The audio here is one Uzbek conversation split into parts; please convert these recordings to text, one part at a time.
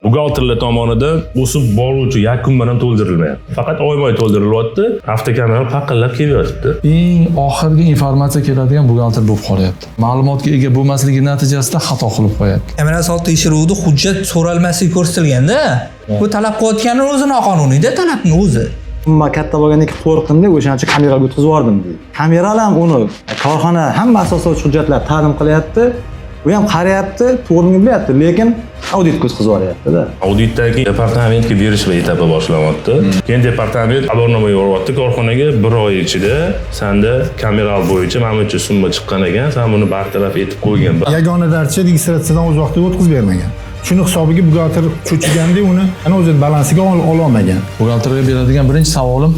buxgalterlar tomonidan o'sib boruvchi yakun bilan to'ldirilmayapti. Faqat oyma-oy to'ldirilyapti. Avtokamera faqillab kelyapti. Eng oxirgi informatsiya keladigan buxgalter bo'lib qolyapti. Ma'lumotga ega bo'lmasligi natijasida xato qilib qo'yapti. Kamera sol tekshiruvda hujjat so'ralmasligi ko'rsatilganda, bu talab qilayotgani o'zi noqonuniyda talabni o'zi. Umuman katta bo'lgandan keyin qo'rqdim deb o'shancha kameraga o'tkazib yubordim deydi. Kameralar ham uni korxona hamma asoslovchi hujjatlar taqdim qilyapti. U ham qarayapti, to'g'rini bilyapti, lekin auditga o'tkazib yuboryapti-da. Auditdagi departamentga berish etapi boshlanyapti. Keyin departament xabarnoma yuboryapti korxonaga 1 oy ichida senda kameral bo'yicha mana buncha summa chiqqan ekan, sen buni bartaraf etib qo'ygan. Yagona darcha registratsiyadan uzoqda o'tkazib bermagan. Shuni hisobiga buxgalter cho'chiganda uni ana o'zi balansiga ololmagan. Buxgalterga beradigan birinchi savolim,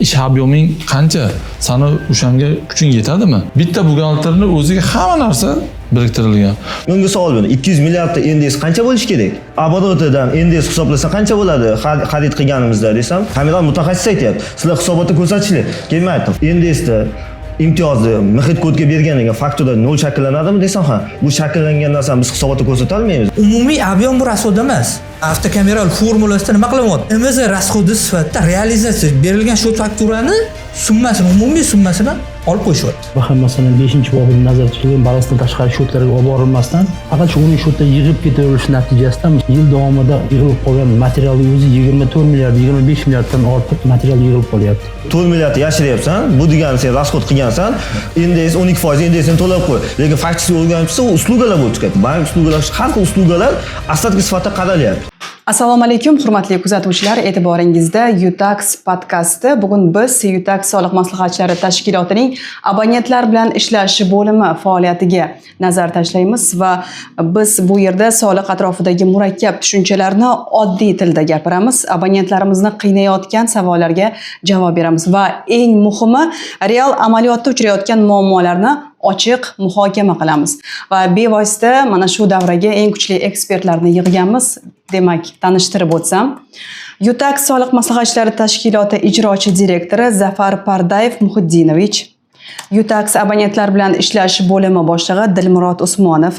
ish ob'yoming qancha? Sani o'shanga kuching yetadimi? Bitta buxgalterning o'ziga hamma narsa biriktirilgan. Menga savol bering, 200 milliardda NDS qancha bo'lishi kerak? Оборотdan NDS hisoblasa qancha bo'ladi xarid qilganimizda desam, kamera mutaxassis aytayapti. Sizlar hisobotda ko'rsatishlar. Keyin aytdim, NDSda imtiyozni muhit kodga berganiga faktura 0 shakllanadimi desam, ha, bu shakllangan narsani biz hisobotda ko'rsata olmaymiz. Umumiy ob'yom bu rasxod emas. Avtokameral formulasida nima qilyapti? MZ rasxodi sifatida realizatsiya berilgan shu fakturani summasini, umumiy summasini olib qo'yishyapti. Baham masalan 5-bobda nazarda tutilgan balansdan tashqari shotlarga olib borilmasdan, faqat shu 10 shotda yig'ib ketaverish natijasida yil davomida yig'ilib qolgan materialning o'zi 24 milliard, 25 milliarddan ortiq material yig'ilib qolyapti. 4 milliard yashiryapsan, bu degani sen rasxod qilgansan, NDS 12% NDSni to'lab qo'y. Lekin faktichni o'rganibsa, u uslugalar bo'lib chiqadi. Bank uslugalar, har xil uslugalar aslatga sifatida qaralyapti. Assalomu alaykum, hurmatli kuzatuvchilar, e'tiboringizda Utax podkasti. Bugun biz Utax soliq maslahatchilari tashkilotining abonentlar bilan ishlash bo'limi faoliyatiga nazar tashlaymiz va biz bu yerda soliq atrofidagi murakkab tushunchalarni oddiy tilda gapiramiz, abonentlarimizni qiynayotgan savollarga javob beramiz va eng muhimi, real amaliyotda uchrayotgan muammolarni ochiq muhokama qilamiz va bevosita mana shu davraga eng kuchli ekspertlarni yig'ganmiz. Demak, tanishtirib o'tsam, Utax soliq maslahatchilari tashkiloti ijrochi direktori Zafar Pardayev Muhiddinovich, Utax abonentlar bilan ishlash bo'limi boshlig'i Dilmurod Usmonov,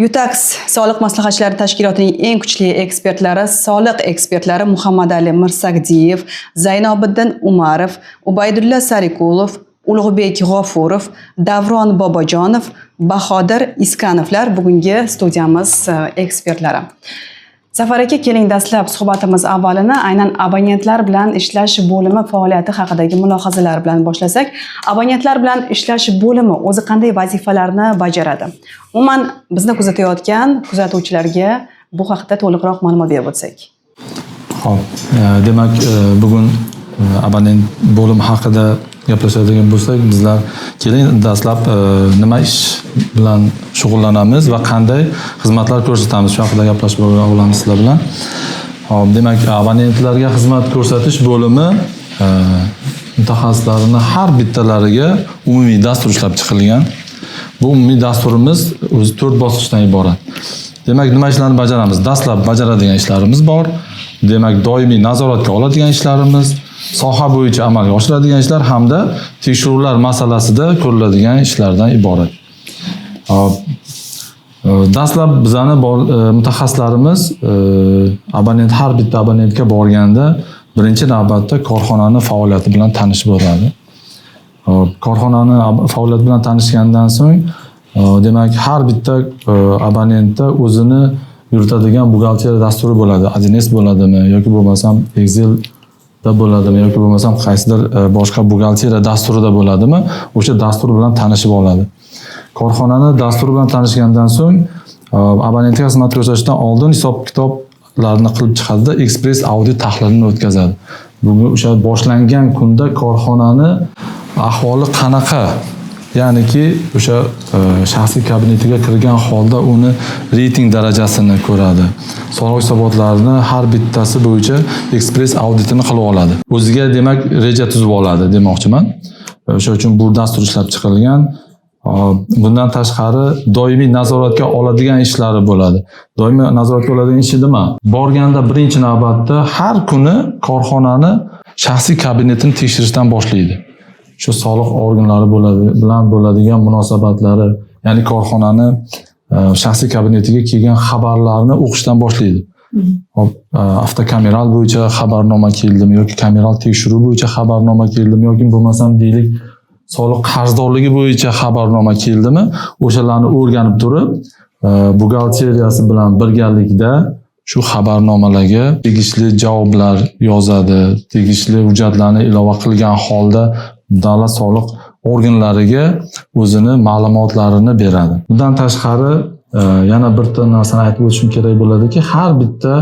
Utax soliq maslahatchilari tashkilotining eng kuchli ekspertlari, soliq ekspertlari Muhammadali Mirsakdiyev, Zaynobiddin Umarov, Ubaydulla Sarikulov, Ulug'bek G'ofurov, Davron Bobojonov, Bahodir Iskanovlar bugungi studiyamiz ekspertlari. Zafar aka, keling dastlab suhbatimiz avvalini aynan abonentlar bilan ishlash bo'limi faoliyati haqidagi mulohazalar bilan boshlasak. Abonentlar bilan ishlash bo'limi o'zi qanday vazifalarni bajaradi? Umuman bizni kuzatayotgan kuzatuvchilarga bu haqida to'liqroq ma'lumot berib o'tsak. Xo'p, demak bugun abonent bo'limi haqida gaplashadigan bo'lsak, bizlar keling dastlab nima ish bilan shug'ullanamiz va qanday xizmatlar ko'rsatamiz shu haqida gaplashib olamiz sizlar bilan. Hop, demak, abonentlarga xizmat ko'rsatish bo'limi mutaxassislarining har bittalariga umumiy dastur ishlab chiqilgan. Bu umumiy dasturimiz o'zi 4 bosqichdan iborat. Demak, nima ishlarni bajaramiz? Dastlab bajaradigan ishlarimiz bor. Demak, doimiy nazoratga oladigan ishlarimiz, soha bo'yicha amalga oshiradigan ishlar hamda tekshiruvlar masalasida ko'riladigan ishlardan iborat. Dastlab bizani mutaxassislarimiz har bitta abonentga borganda birinchi navbatda korxonaning faoliyati bilan tanishib o'tadi. Korxonaning faoliyati bilan tanishgandan so'ng, demak, har bitta abonentda o'zini yuritadigan buxgalteriya dasturi bo'ladi. 1S bo'ladimi yoki bo'lmasam Excel bo'ladimi yoki bo'lmasam qaysidir boshqa buxgalteriya dasturida bo'ladimi, o'sha dastur bilan tanishib oladi. Korxonani dasturi bilan tanishgandan so'ng, abonentga xizmat ko'rsatishdan oldin hisob-kitoblarni qilib chiqadi, ekspress audit tahlilini o'tkazadi. Bugun o'sha boshlangan kunda korxonani ahvoli qanaqa? Ya'niki o'sha shaxsiy kabinetiga kirgan holda uni reyting darajasini ko'radi. Soliq hisobotlarini har bittasi bo'yicha ekspress auditini qilib oladi. O'ziga demak reja tuzib oladi demoqchiman. O'sha uchun bu dastur ishlab chiqilgan. Bundan tashqari doimiy nazoratga oladigan ishlari bo'ladi. Doimiy nazoratga oladigan ishi nima? Borganda birinchi navbatda har kuni korxonani shaxsiy kabinetini tekshirishdan boshlaydi. Shu soliq organlari bilan bo'ladigan munosabatlari, ya'ni korxonani shaxsiy kabinetiga kelgan xabarlarni o'qishdan boshlaydi. Hop, avtokameral bo'yicha xabarnoma keldimi yoki kameral tekshiruv bo'yicha xabarnoma keldimi yoki bo'lmasam deylik soliq qarzdorligi bo'yicha xabarnoma keldimi, o'shalarni o'rganib turib, buxgalteriyasi bilan birgalikda shu xabarnomalarga tegishli javoblar yozadi, tegishli hujjatlarni ilova qilgan holda davlat soliq organlariga o'zini ma'lumotlarini beradi. Bundan tashqari yana bir narsani aytib o'tishim kerak bo'ladiki, har bitta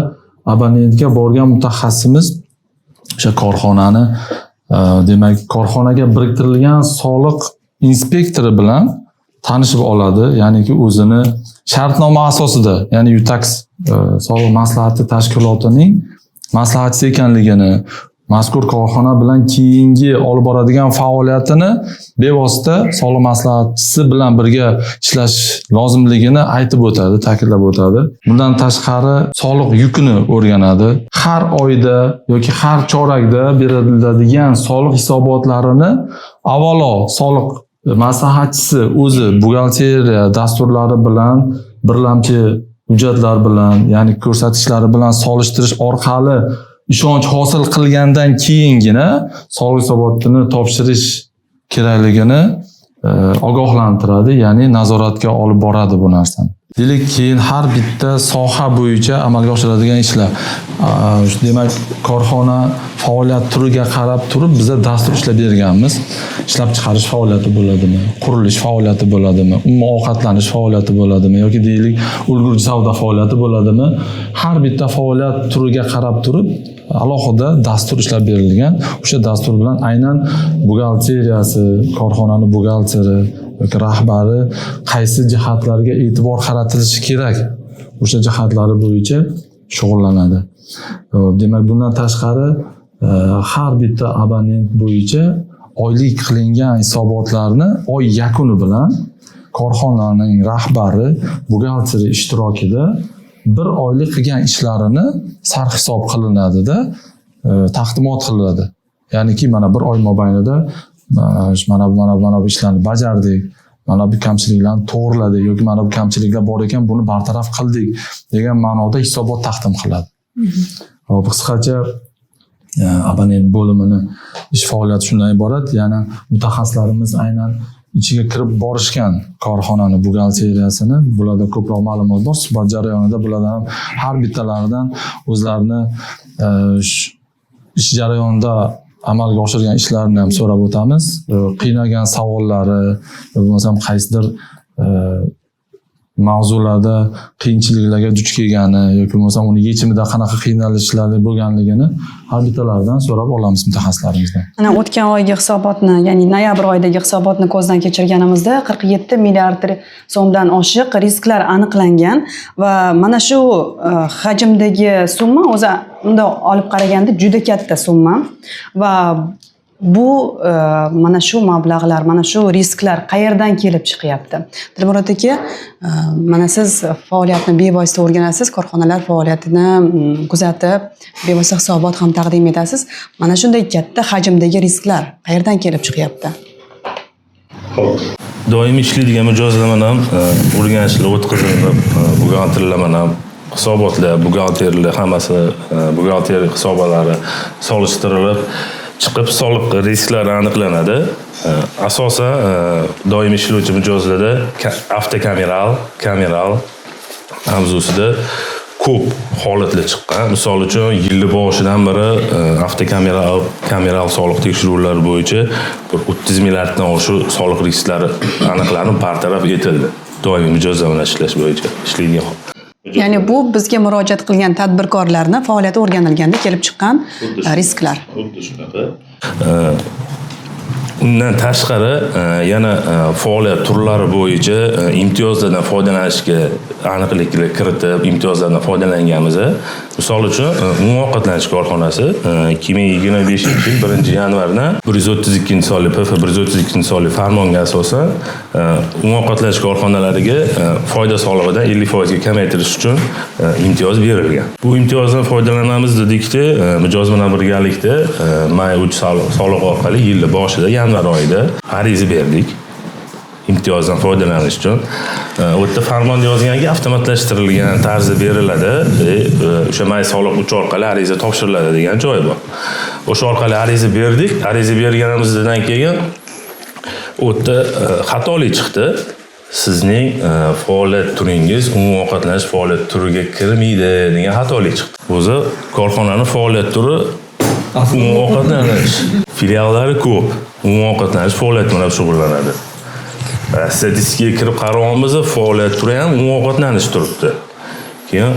abonentga borgan mutaxassisimiz o'sha korxonani, demak, korxonaga biriktirilgan soliq inspektori bilan tanishib oladi, ya'niki o'zini shartnoma asosida, ya'ni UTAX soliq maslahati tashkilotining maslahatchisi ekanligini, mazkur korxona bilan keyingi olib boradigan faoliyatini bevosita soliq maslahatchisi bilan birga ishlash lozimligini aytib o'tadi, ta'kidlab o'tadi. Bundan tashqari soliq yukini o'rganadi. Har oyda yoki har chorakda beriladigan soliq hisobotlarini avvalo soliq maslahatchisi o'zi buxgalteriya dasturlari bilan, birlamchi hujjatlar bilan, ya'ni ko'rsatkichlari bilan solishtirish orqali ishonch hosil qilgandan keyingina soliq hisobotini topshirish kerakligini ogohlantiradi, ya'ni nazoratga olib boradi bu narsani. Deylik, keyin har bitta soha bo'yicha amalga oshiradigan ishlar. Demak, korxona faoliyat turiga qarab turib biza dastur ishlab berganmiz. Ishlab chiqarish faoliyati bo'ladimi, qurilish faoliyati bo'ladimi, umuman ovqatlanish faoliyati bo'ladimi yoki deylik ulgurji savdo faoliyati bo'ladimi? Har bitta faoliyat turiga qarab turib alohida dastur ishlab berilgan. O'sha dastur bilan aynan buxgalteriyasi, korxonaning buxgalteri yoki rahbari qaysi jihatlarga e'tibor qaratilishi kerak, o'sha jihatlari bo'yicha shug'ullanadi. Demak, bundan tashqari har bitta abonent bo'yicha oylik qilingan hisobotlarni oy yakuni bilan korxonaning rahbari, buxgalteri ishtirokida bir oylik qilgan ishlarini sarhisob qilinadi-da, taqdimot qilinadi. Ya'niki mana bir oy mobaynida mana bu ishlarni bajardik, mana bu kamchiliklarni to'g'riladik yoki mana bu kamchiliklar bor ekan, buni bartaraf qildik degan ma'noda hisobot taqdim qiladi. Hop, qisqacha abonent bo'limini ish faoliyati shundan iborat. Ya'ni mutaxassislarimiz aynan ichiga kirib borishgan korxonani buxgalteriyasini, bularda ko'proq ma'lumot bor. Suhbat jarayonida bulardan har bittalaridan o'zlarini ish jarayonida amalga oshirgan ishlarini ham so'rab o'tamiz. Qiynagan savollari, bo'lmasam qaysidir mavzularda qiyinchiliklarga duch kelgani yoki bo'lmasam uni yechimida qanaqa qiynalishlar bo'lganligini har bittalaridan so'rab olamiz mutaxassislarimizdan. Ana o'tgan oygi hisobotni, ya'ni noyabr oyidagi hisobotni ko'zdan kechirganimizda 47 milliard so'mdan oshiq risklar aniqlangan va mana shu hajmdagi summa o'zi unda olib qaraganda juda katta summa va bu mana shu mablag'lar, mana shu risklar qayerdan kelib chiqyapti? Dilmurod aka, mana siz faoliyatni bevosita o'rganasiz, korxonalar faoliyatini kuzatib, bevosita hisobot ham taqdim etasiz. Mana shunday katta hajmdagi risklar qayerdan kelib chiqyapti? Doimiy ishlaydigan mijozlardan ham o'rganishlar o'tkazilib, buxgalterlardan ham hisobotlar, buxgalterlar hammasi buxgalteriya hisobotlari solishtirilib chiqib soliq risklari aniqlanadi. Asosan doimiy ishlovchi mijozlarda avtokameral, kameral mavzusida ko'p holatlar chiqqan. Misol uchun yil boshidan beri avtokameral soliq tekshiruvlari bo'yicha 30 milliarddan oshiq soliq risklari aniqlanib bartaraf etildi. Doimiy mijozlar bilan ishlash bo'yicha ishlaydigan. Ya'ni bu bizga murojaat qilgan tadbirkorlarni faoliyati o'rganilganda kelib chiqqan risklar. Xuddi shunaqa. Undan tashqari yana faoliyat turlari bo'yicha imtiyozlardan foydalanishga aniqlik kiritib, imtiyozlardan foydalanganmiz. Misol uchun Muvaqqatlanish korxonasi 2025-yil 1-yanvardan 132-sonli PF 132-sonli farmonga asosan muvaqqatlanish korxonalariga foyda solig'idan 50% ga kamaytirish uchun imtiyoz berilgan. Bu imtiyozdan foydalanamiz dedikda, mijoz bilan birgalikda may 3 soliq orqali yil boshida yanvar oyida ariza berdik. imtiyozdan foydalanish uchun. U yerda farmonda yozganki avtomatlashtirilgan tarzda beriladi. O'sha may soliq uch orqali ariza topshiriladi degan joyi bor. O'sha orqali ariza berdik. Ariza berganimizdan keyin u yerda xatolik chiqdi. Sizning faoliyat turingiz umumiy ovqatlanish faoliyat turiga kirmaydi degan xatolik chiqdi. O'zi korxonaning faoliyat turi umumiy ovqatlanish. Filiallari ko'p. Umumiy ovqatlanish faoliyat bilan shug'ullanadi. Statistikaga kirib qaramamiz, faoliyat turi ham umumiy ovqatlanish turibdi. Keyin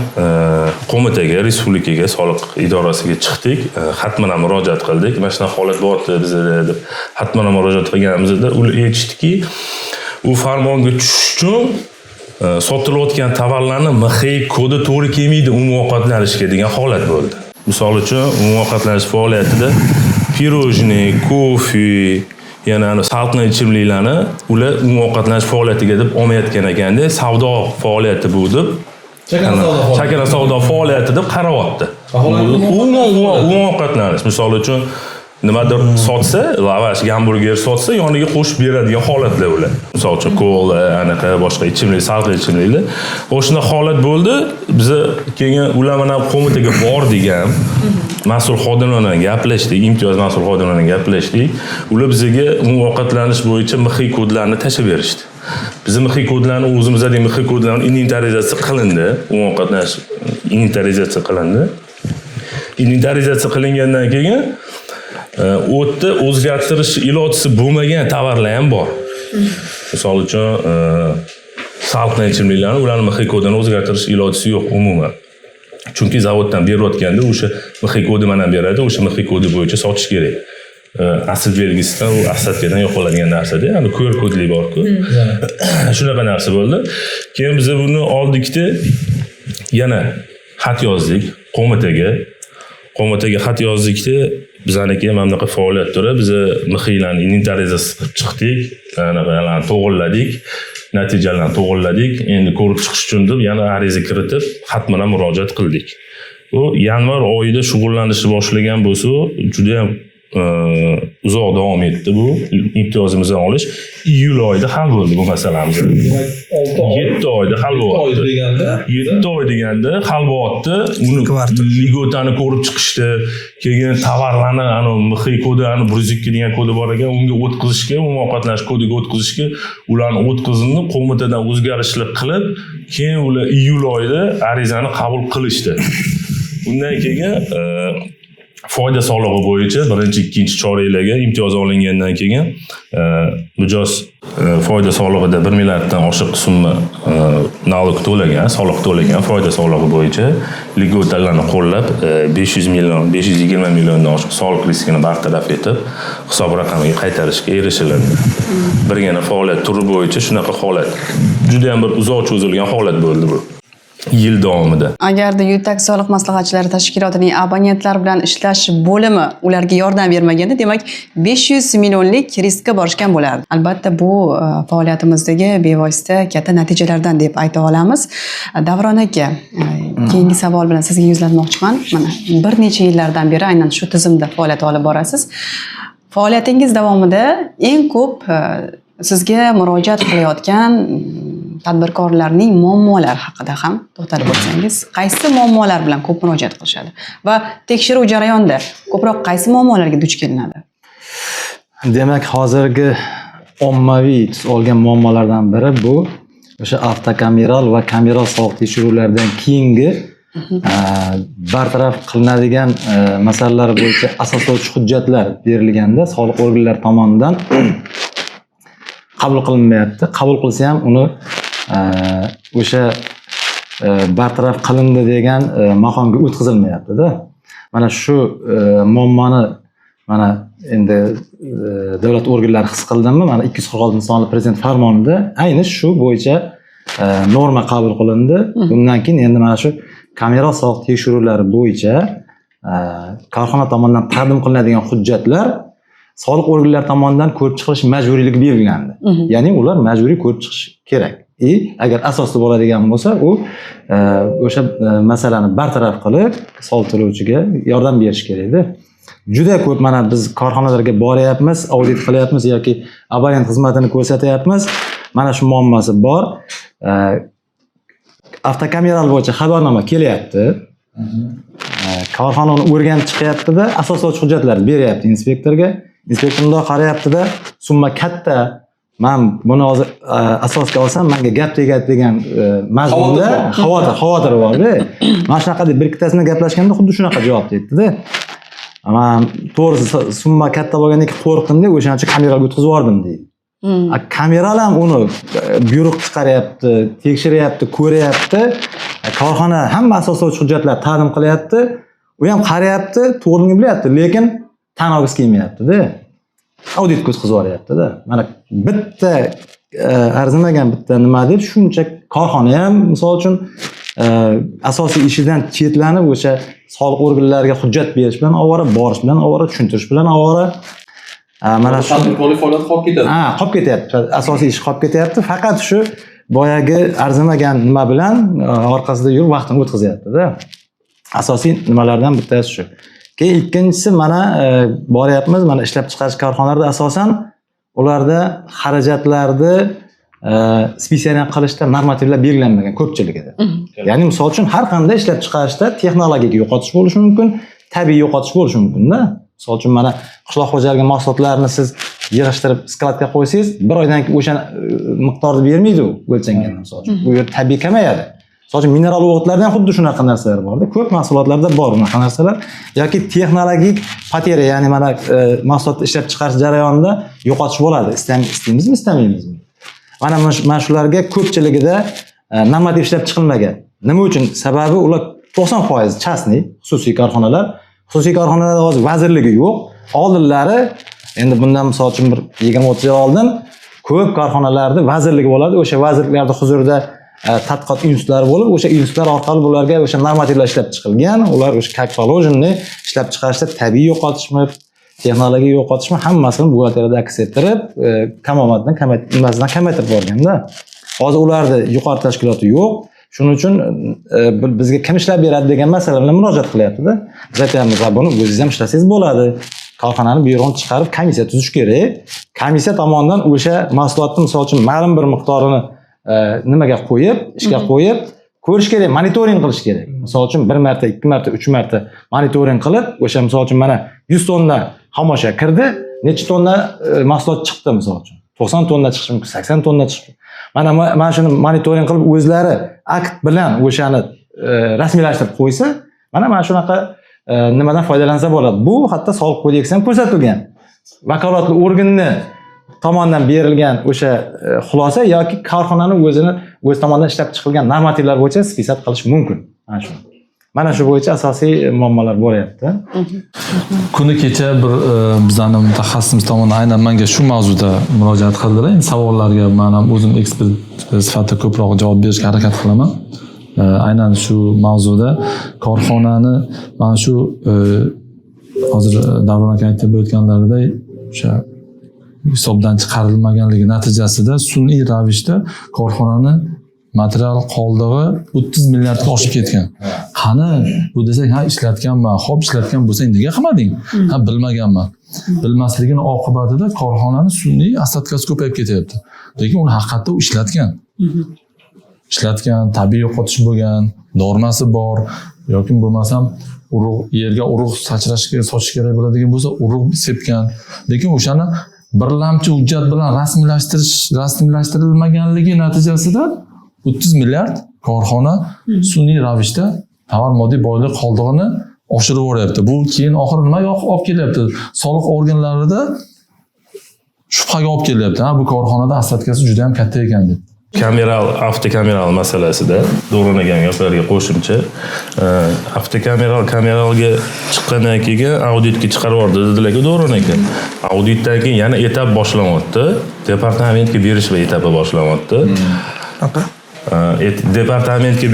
qo'mitaga, respublikaga, soliq idorasiga chiqdik, xatman ham murojaat qildik. Mana shunaqa holat bo'lyapti bizda deb xatman ham murojaat qilganimizda ular aytishdiki, u farmonga tushish uchun sotilayotgan tovarlarning MXI kodi to'g'ri kelmaydi umumiy ovqatlanishga degan holat bo'ldi. Misol uchun, umumiy ovqatlanish faoliyatida pirojniy, kofe, yana salqin ichimliklarni ular umumiy ovqatlanish faoliyatiga deb olmayotgan ekanda, savdo faoliyati bu deb chakana savdo faoliyati deb qarayapti. Umumiy ovqatlanish, misol uchun nimadir sotsa, lavash, gamburger sotsa, yoniga qo'shib beradigan holatlar ular. Misol uchun kola, anaqa boshqa ichimlik, salqin ichimliklar. O'shunday holat bo'ldi. Biz keyin ular mana qo'mitaga bordik ham. Mas'ul xodimlar bilan gaplashdik, imtiyoz mas'ul xodimlar bilan gaplashdik. Ular bizga umumiy ovqatlanish bo'yicha MXI kodlarni tashib berishdi. Bizim MXI kodlarni o'zimizdagi MXI kodlarni inventarizatsiya qilindi. Umumiy ovqatlanish inventarizatsiya qilindi. Inventarizatsiya qilingandan keyin u yerda o'zgartirish ilojisi bo'lmagan tovarlar ham bor. Misol uchun salqin ichimliklarni ularning MXI kodini o'zgartirish ilojisi yo'q umuman. Chunki zavoddan berayotganda o'sha MXI kodi mana beradi, o'sha MXI kodi bo'yicha sotish kerak. Asl belgisidan u asatkadan yo'qoladigan narsada, ya'ni QR kodli bor-ku. Shunaqa narsa bo'ldi. Keyin biz buni oldikda yana xat yozdik qo'mitaga. Qo'mitaga xat yozdikda bizaniki ham bunaqa faoliyat turi, biz MXIlarni inventarizatsiya qilib chiqdik, anaqa to'g'riladik, natijalarni to'g'riladik. Endi ko'rib chiqish uchun deb yana ariza kiritib, xat bilan murojaat qildik. U yanvar oyida shug'ullanishni boshlagan bo'lsa, juda ham uzoq davom etdi bu imtiyozimizni olish. Iyul oyida hal bo'ldi bu masalamiz. 7 oyda hal bo'ldi. 7 oy deganda hal bo'ldi. Uni ligotani ko'rib chiqishdi. Keyin tovarlarni MXI kodi 102 degan kodi bor ekan, unga o'tkazishga, umumiy ovqatlanish kodiga o'tkazishga ularni o'tkazilni qo'mitadan o'zgarishlar qilib, keyin ular iyul oyida arizani qabul qilishdi. Undan keyin foyda solig'i bo'yicha birinchi, ikkinchi choraklarga imtiyoz olingandan keyin mijoz foyda solig'ida 1 milliarddan oshiq summa налог to'lagan, soliq to'lagan foyda solig'i bo'yicha ligotalarni qo'llab 500 million, 520 milliondan oshiq soliq riskini bartaraf etib, hisob raqamiga qaytarishga erishiladi. Birgina faoliyat turi bo'yicha shunaqa holat. Juda ham bir uzoq cho'zilgan holat bo'ldi bu. Yil davomida. Agarda Yutax soliq maslahatchilari tashkilotining abonentlar bilan ishlash bo'limi ularga yordam bermaganda, demak 500 millionlik riskka borishgan bo'lardi. Albatta bu faoliyatimizdagi bevosita katta natijalardan deb ayta olamiz. Davron aka, keyingi savol bilan sizga yuzlanmoqchiman. Mana bir necha yillardan beri aynan shu tizimda faoliyat olib borasiz. Faoliyatingiz davomida eng ko'p sizga murojaat qilayotgan tadbirkorlarning muammolari haqida ham to'xtalib o'tsangiz, qaysi muammolar bilan ko'p murojaat qilishadi va tekshiruv jarayonida ko'proq qaysi muammolarga duch kelinadi? Demak, hozirgi ommaviy tus olgan muammolardan biri bu o'sha avtokameral va kameral soliq tekshiruvlaridan keyingi bartaraf qilinadigan masalalar bo'yicha asoslovchi hujjatlar berilganda soliq organlari tomonidan qabul qilinmayapti. Qabul qilsa ham uni o'sha bartaraf qilindi degan maqomga o'tkazilmayapti-da. Mana shu muammoni mana endi davlat organlari his qildimi? Mana 246-sonli prezident farmonida ayni shu bo'yicha norma qabul qilindi. Bundan keyin endi mana shu kameral soliq tekshiruvlari bo'yicha korxona tomonidan taqdim qilinadigan hujjatlar soliq organlari tomonidan ko'rib chiqilish majburiyligi belgilandi. Ya'ni ular majburiy ko'rib chiqish kerak. Agar asosli bo'ladigan bo'lsa, u o'sha masalani bartaraf qilib, soliq to'lovchiga yordam berish kerak-da. Juda ko'p mana biz korxonalarga boryapmiz, audit qilyapmiz yoki abonent xizmatini ko'rsatyapmiz. mana shu muammosi bor. Avtokameral bo'yicha xabarnoma kelyapti. Korxona uni o'rganib chiqyapti-da, asoslovchi hujjatlarni beryapti inspektorga. Inspektor bundoq qarayapti-da, summa katta. Men buni hozir asosga olsam, menga gap tegadi degan mazmunda xavotir bor-da. Mana shunaqa deb bir ikkitasini gaplashganda xuddi shunaqa javob berdi-da. Men to'g'risi summa katta bo'lgandan keyin qo'rqdim-da, o'shaning uchun kameraga o'tkazib yubordim deydi. Kameralar ham uni buyruq chiqaryapti, tekshiryapti, ko'ryapti. Korxona hamma asoslovchi hujjatlar taqdim qilyapti. U ham qarayapti, to'g'rini bilyapti, lekin tan olgisi kelmayapti-da. Audit o'tkazib yuboryapti-da. Mana bitta arzimagan bitta nima deb shuncha korxona ham misol uchun asosiy ishidan chetlanib o'sha soliq organlariga hujjat berish bilan ovora, borish bilan ovora, tushuntirish bilan ovora. Mana shu faoliyat qolib ketadi. Qolib ketyapti. Asosiy ish qolib ketyapti. Faqat shu boyagi arzimagan nima bilan orqasida yurib vaqtini o'tkazyapti-da. Asosiy nimalardan bittasi shu. Keyin ikkinchisi mana boryapmiz, mana ishlab chiqarish korxonalarida asosan ularda xarajatlarni spesial qilishda normativlar belgilanmagan ko'pchiligida. Ya'ni misol uchun har qanday ishlab chiqarishda texnologik yo'qotish bo'lishi mumkin, tabiiy yo'qotish bo'lishi mumkin-da. Misol uchun mana qishloq xo'jaligi mahsulotlarini siz yig'ishtirib skladga qo'ysangiz, bir oydan keyin o'sha miqdorni bermaydi u o'lchangan misol uchun. Bu yer tabiiy kamayadi. Misol uchun mineral o'g'itlarda ham xuddi shunaqa narsalar bor-da. Ko'p mahsulotlarda bor bunaqa narsalar yoki texnologik poteriya, ya'ni mana mahsulotni ishlab chiqarish jarayonida yo'qotish bo'ladi. Istaymizmi, istamaymizmi? Mana shularga ko'pchiligida normativ ishlab chiqilmagan. Nima uchun? Sababi ular 90% частный, xususiy korxonalar. Xususiy korxonalarda hozir vazirligi yo'q. Oldinlari, endi bundan misol uchun bir 20-30 yil oldin ko'p korxonalarda vazirligi bo'ladi. O'sha vazirliklarda huzurida tadqiqot institutlari bo'lib, o'sha institutlar orqali bularga o'sha normativlar ishlab chiqilgan. Ular o'sha как положенный ishlab chiqarishda tabiiy yo'qotishmi, texnologik yo'qotishmi hammasini buxgalteriyada aks ettirib, kamomatdan kamaytirib borganda. Hozir ularda yuqori tashkiloti yo'q. Shuning uchun bizga kim ishlab beradi degan masala bilan murojaat qilyapti-da. Biz aytamiz, buni o'zingiz ham ishlasangiz bo'ladi. Korxonani buyrug'ini chiqarib komissiya tuzish kerak. Komissiya tomonidan o'sha mahsulotni misol uchun ma'lum bir miqdorini nimaga qo'yib, ishga qo'yib, ko'rish kerak, monitoring qilish kerak. Misol uchun 1 marta, 2 marta, 3 marta monitoring qilib, o'sha misol uchun mana 100 tonna xomashyo kirdi, necha tonna mahsulot chiqdi misol uchun. 90 tonna chiqishi mumkin, 80 tonna chiqdi. Mana shuni monitoring qilib o'zlari akt bilan o'shani rasmiylashtirib qo'ysa, mana shunaqa nimadan foydalansa bo'ladi. Bu hatto soliq kodeksida ham ko'rsatilgan. Vakolatli organni tomonidan berilgan o'sha xulosa yoki korxonani o'z tomonidan ishlab chiqilgan normativlar bo'yicha spisat qilish mumkin. Mana shu bo'yicha asosiy muammolar bo'lyapti. Kuni kecha bir bizning mutaxassisimiz tomonidan aynan menga shu mavzuda murojaat qildilar. Endi savollarga men ham o'zim ekspert sifatida ko'proq javob berishga harakat qilaman. Aynan shu mavzuda korxonani mana shu hozir Davron aka aytib o'tganlaridek o'sha hisobdan chiqarilmaganligi natijasida sun'iy ravishda korxonani material qoldig'i 30 milliardga oshib ketgan. Qani bu desang, ha ishlatganman, xo'p ishlatgan bo'lsang nega qilmading? Ha bilmaganman. Bilmasligini oqibatida korxonani sun'iy ostatkasi ko'payib ketyapti. Lekin uni haqiqatda u ishlatgan. Ishlatgan, tabiiy yo'qotish bo'lgan, normasi bor yoki bo'lmasam urug' yerga urug' sochish kerak bo'ladigan bo'lsa, urug' sepgan. Lekin o'shani birlamchi hujjat bilan rasmiylashtirilmaganligi natijasida 30 milliard korxona sun'iy ravishda tovar moddiy boylik qoldig'ini oshirib yuboryapti. Bu keyin oxiri nima olib kelyapti? Soliq organlarida shubhaga olib kelyapti. Ha, bu korxonada ostatkasi juda ham katta ekan deb. Avtokameral masalasida Davron aka gaplariga qo'shimcha, avtokameralga chiqqandan keyin auditga chiqarib yubordi dedilar-ku Davron aka. Auditdan keyin yana etap boshlanyapti. Departamentga berish va etapi boshlanyapti. Departamentga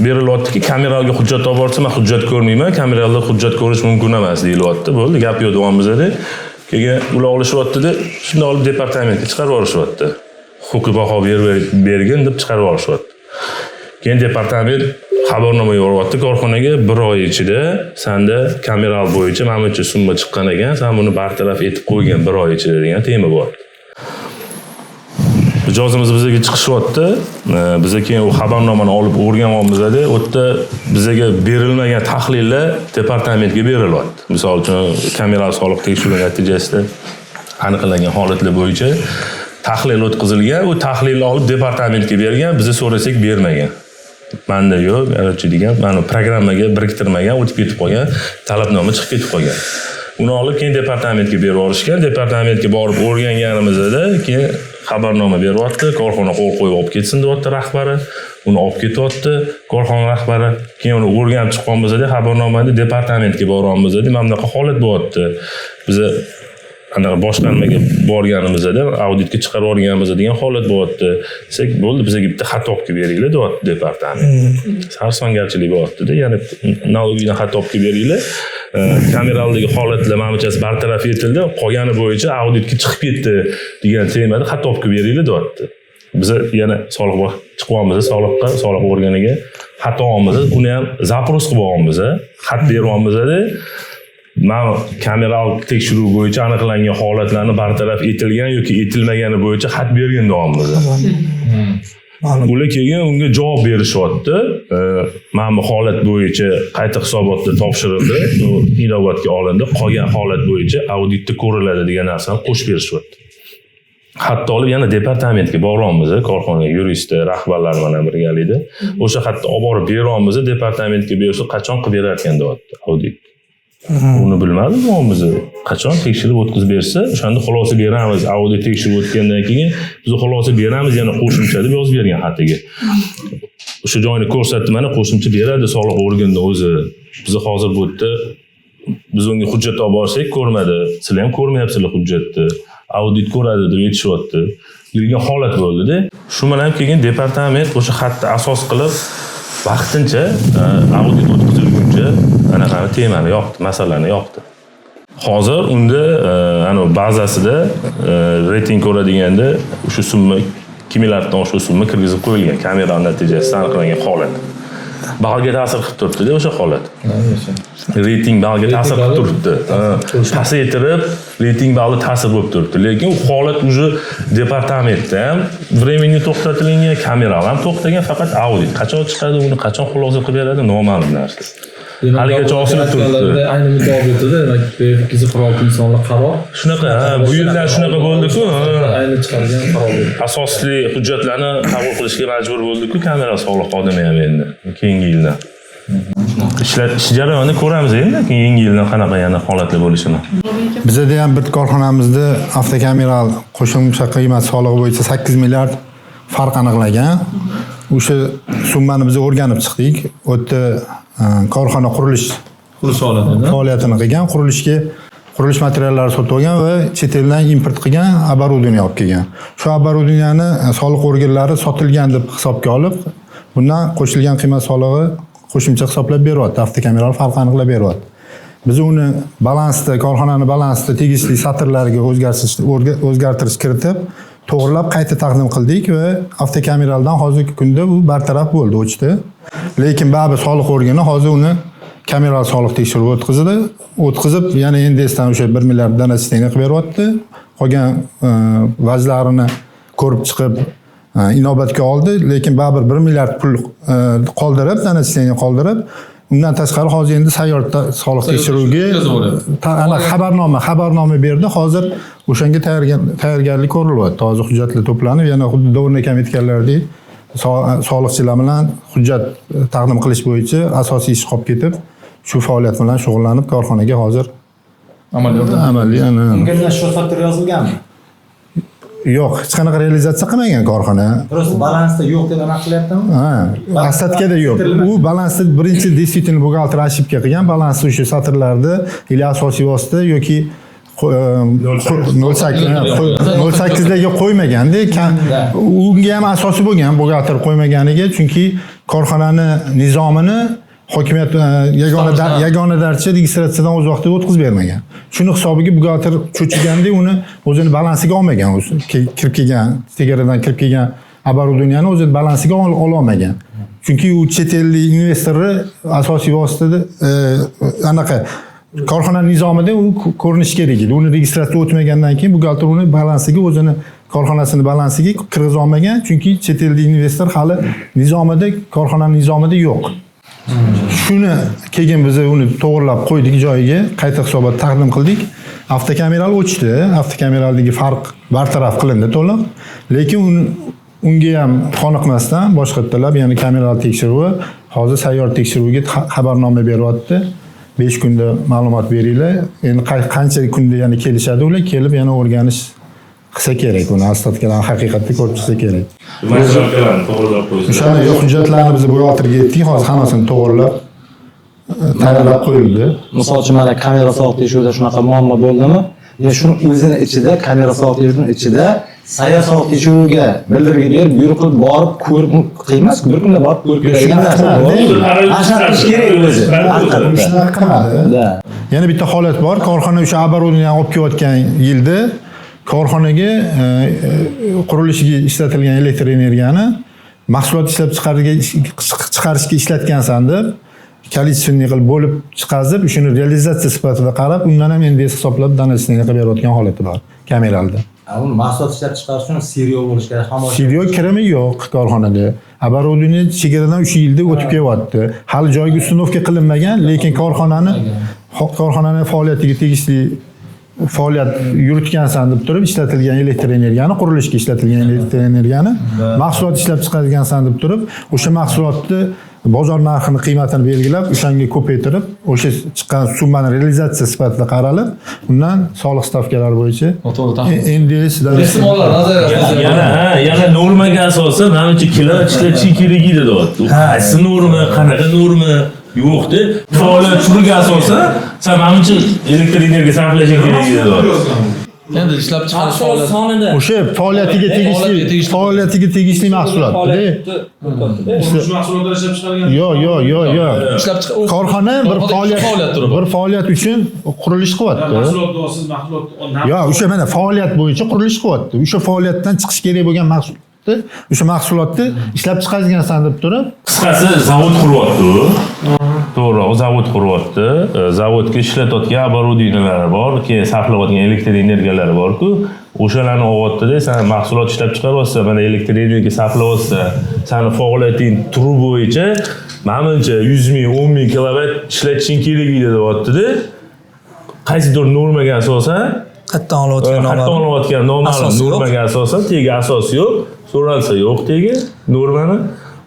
berilyaptiki, kameralga hujjat olib borsa, men hujjat ko'rmayman, kameralda hujjat ko'rish mumkin emas deyilyapti. Bo'ldi, gap yo'q davomimizda. Keyin ular olishyapti-da, shunda olib departamentga chiqarib yuborishyapti. Huquqiy baho bergin deb chiqarib yuborishyapti. Keyin departament xabarnoma yuboryapti korxonaga, 1 oy ichida senda kameral bo'yicha menimcha summa chiqqan ekan, sen buni bartaraf etib qo'ygan 1 oy ichida degan tema bor. mijozimiz bizga chiqishyapti. Biz keyin u xabarnomani olib o'rganyapmiz-da, u yerda bizga berilmagan tahlillar departamentga berilyapti. Misol uchun kameral soliq tekshiruvi natijasida aniqlangan holatlar bo'yicha tahlil o'tkazilgan, u tahlilni olib departamentga bergan, bizni so'rasak bermagan. Manda yo'q, garchi degan, mana programmaga biriktirmagan, o'tib ketib qolgan, talabnoma chiqib ketib qolgan. Uni olib keyin departamentga berib yuborishgan, departamentga borib o'rganganimizda keyin xabarnoma beryapti, korxona qo'l qo'yib olib ketsin deyapti rahbari. Uni olib ketyapti korxona rahbari. Keyin uni o'rganib chiqqanimizda xabarnomani departamentga boryapmiz dedi. Mana bunaqa holat bo'lyapti. Biz anaqa boshqarmaga borganimizda auditga chiqarib yuborganmiz degan holat bo'lyapti. Desak, bo'ldi, bizga bitta xato olib beringlar deyapti departament. Sarsongarchilik bo'lyapti-da, ya'ni налоговыйdan xato olib beringlar. Kameraldagi holatlar mamlakatda bartaraf etildi, qolgani bo'yicha auditga chiqib ketdi degan temada xato olib beringlar deyapti. Biz yana soliq chiqyapmiz, soliq organiga xatomiz, uni ham zaпрос qilib olamiz, xat beryapmiz-da. Mana kameral tekshiruv bo'yicha aniqlangan holatlarni bartaraf etilgan yoki etilmagani bo'yicha xat bergan deyapmiz. Ular keyin unga javob berishyapti. Mana bu holat bo'yicha qayta hisobotda topshirildi, inobatga olindi, qolgan holat bo'yicha auditda ko'riladi degan narsani qo'shib berishyapti. Xatni olib yana departamentga boryapmiz, korxona yuristi, rahbarlar bilan birgalikda. O'sha xatni olib borib beryapmiz, departamentga bersa qachon qilib berarkan deyapti audit. Uni bilmadim biz qachon tekshirib o'tkazib bersa, o'shanda xulosa beramiz. Audit tekshirib o'tgandan keyin biz xulosa beramiz, yana qo'shimcha deb yozib bergan xatiga. O'sha joyni ko'rsatdi, mana qo'shimcha beradi soliq organida o'zi. Biz hozir bu yerda biz unga hujjat olib borsak ko'rmadi. Sizlar ham ko'rmayapsizlar hujjatni. Audit ko'radi deb aytishyapti. Degan holat bo'ldi-da. Shu bilan keyin departament o'sha xatni asos qilib vaqtincha audit o'tkazilguncha anaqa temani yopdi, masalani yopdi. Hozir unda ana bazasida reyting ko'radiganda o'sha summa 2 milliarddan oshiq summa kirgizib qo'yilgan kamera natijasida aniqlangan holat. Bag'ga ta'sir qilib turibdi-da o'sha holat. Reyting bag'ga ta'sir qilib turibdi. Pasaytirib, reyting bag'ga ta'sir bo'lib turibdi. Lekin u holat уже departamentda ham времени to'xtatilgan, kameralar ham to'xtagan, faqat audit qachon chiqadi, uni qachon xulosa qilib beradi noma'lum narsa. Haligacha osilib turibdi. Ayni muddao bo'ldi-da, demak 246 sonli qaror. Shunaqa, bu yillar shunaqa bo'ldi-ku. Ayni chiqargan qaror. Asosli hujjatlarni qabul qilishga majbur bo'ldik-ku kamera soliq xodimi ham endi keyingi yildan. Ish jarayonini ko'ramiz endi, keyingi yildan qanaqa yana holatlar bo'lishini. Bizda ham bir korxonamizda avtokameral qo'shimcha qiymat solig'i bo'yicha 8 milliard farq aniqlagan. O'sha summani biz o'rganib chiqdik. U yerda korxona qurilish faoliyatini qilgan, qurilish materiallari sotib olgan va chet eldan import qilgan оборудование olib kelgan. Shu оборудованияni soliq organlari sotilgan deb hisobga olib, bundan qo'shilgan qiymat solig'i qo'shimcha hisoblab beryapti, avtokameral farq aniqlab beryapti. Biz uni balansda, korxonani balansida tegishli satrlarga o'zgartirish kiritib, to'g'rilab qayta taqdim qildik va avtokameraldan hozirgi kunda u bartaraf bo'ldi, o'chdi. Lekin baribir soliq organi hozir uni kameral soliq tekshiruvi o'tkazib, yana endesdan o'sha 1 milliard donachniy qilib beryapti. Qolgan vajlarini ko'rib chiqib inobatga oldi, lekin baribir 1 milliard pul qoldirib, donachniy qoldirib, undan tashqari hozir endi sayyor soliq tekshiruviga xabarnoma berdi. Hozir o'shanga tayyorgarlik ko'rilyapti. Hozir hujjatlar to'planib, yana xuddi davrni kam etganlaridek soliqchilar bilan hujjat taqdim qilish bo'yicha asosiy ish qolib ketib, shu faoliyat bilan shug'ullanib korxonaga hozir amaliy Unga shoftor yozilganmi? yo'q, hech qanaqa realizatsiya qilmagan korxona. Просто balansda yo'q deb aniq qilyaptimi? Ha, astatkada yo'q. U balansda birinchi действительно buxgalter ошибка qilgan, balansda o'sha satrlarda ili asosiy vosita yoki 08dagi qo'ymaganda, unga ham asosiy bo'lgan buxgalter qo'ymaganiga, chunki korxonani nizomini hokimiyat yagona darcha registratsiyadan o'z vaqtida o'tkazib bermagan. Shuni hisobiga buxgalter cho'chiganda uni o'zini balansiga olmagan, o'zi kirib kelgan, chegaradan kirib kelgan оборудованияni o'zini balansiga ola olmagan. Chunki u chet ellik investorni asosiy vositada anaqa korxona nizomida u ko'rinish kerak edi. Uni registratsiya o'tmagandan keyin buxgalter uni balansiga o'zini korxonasini balansiga kirg'iza olmagan, chunki chet ellik investor hali nizomida, korxona nizomida yo'q. Shuni keyin biz uni to'g'rilab qo'ydik joyiga, qayta hisobot taqdim qildik. Avtokameral o'chdi, avtokameraldagi farq bartaraf qilindi to'liq. Lekin unga ham qoniqmasdan boshqattalab, ya'ni kameral tekshiruvi, hozir sayyor tekshiruvga xabarnoma beryapti. 5 kunda ma'lumot beringlar. Endi qancha kunda yana kelishadi ular, kelib yana o'rganish qilsa kerak, uni aslatkalarni haqiqatda ko'rib chiqsa kerak. Masalalarni to'g'rilab qo'yish. O'shani hujjatlarni biz buxgalterga aytdik, hozir hammasini to'g'rilab tayyorlab qo'yildi. Misol uchun mana kamera soat tekshiruvda shunaqa muammo bo'ldimi? Ya shuni o'zini ichida, kamera soat tekshiruvning ichida sayyor soat tekshiruvga bildirgi berib, buyruq qilib borib ko'rib qiymas-ku, bir kunda borib ko'rib keladigan narsa. Ashar ish kerak o'zi. Shunaqa qilmadi. Yana bitta holat bor, korxona o'sha оборудование olib kelayotgan yilda korxonaga qurilishiga ishlatilgan elektr energiyani mahsulot ishlab chiqarishga ishlatgansan deb kolичественный qilib bo'lib chiqazib, shuni realizatsiya sifatida qarab, undan ham NDS hisoblab donachniga qilib berayotgan holati bor kameralda. Uni mahsulot ishlab chiqarish uchun seriyo bo'lish kerak, xomashyo. Seriyo kirimi yo'q korxonada. Оборудование chegaradan 3 yilda o'tib kelyapti. Hali joyga uстановка qilinmagan, lekin korxonaning faoliyatiga tegishli faoliyat yuritgansan deb turib ishlatilgan elektr energiyani, qurilishga ishlatilgan elektr energiyani mahsulot ishlab chiqargansan deb turib, o'sha mahsulotni bozor narxini, qiymatini belgilab, o'shanga ko'paytirib, o'sha chiqqan summani realizatsiya sifatida qaralib, undan soliq stavkalari bo'yicha NDS yana normaga asosan menimcha ishlatish kerak edi deyapti. Qaysi norma, qanaqa norma yo'qdi. Faoliyat turiga asosan sen menimcha elektr energiya sarflashing kerak edi deyapti. Endi ishlab chiqarish faoliyati o'sha faoliyatiga tegishli mahsulotda. mahsulotlar ishlab chiqargan. Yo'q. Ishlab chiqar. Korxona bir faoliyat uchun qurilish qilyapti. Yo'q, o'sha mana faoliyat bo'yicha qurilish qilyapti. O'sha faoliyatdan chiqish kerak bo'lgan mahsulotni, o'sha mahsulotni ishlab chiqargansan deb turib, qisqasi zavod quryapti. To'g'ri, zavod quryapti. Zavodga ishlatayotgan оборудованиялari bor, keyin sarflayotgan elektr energiyalari bor-ku, o'shalarni olyapti-da, sen mahsulot ishlab chiqaryapsan, mana elektr energiya sarflayapsan, seni faoliyating turi bo'yicha menimcha 100 ming, 10 ming kilovatt ishlatishing kerak edi deyapti-da. Qaysidir normaga asosan Qattan olayotgan noma'lum normaga asosan tega asos yo'q, so'ralsa yo'q tega normani.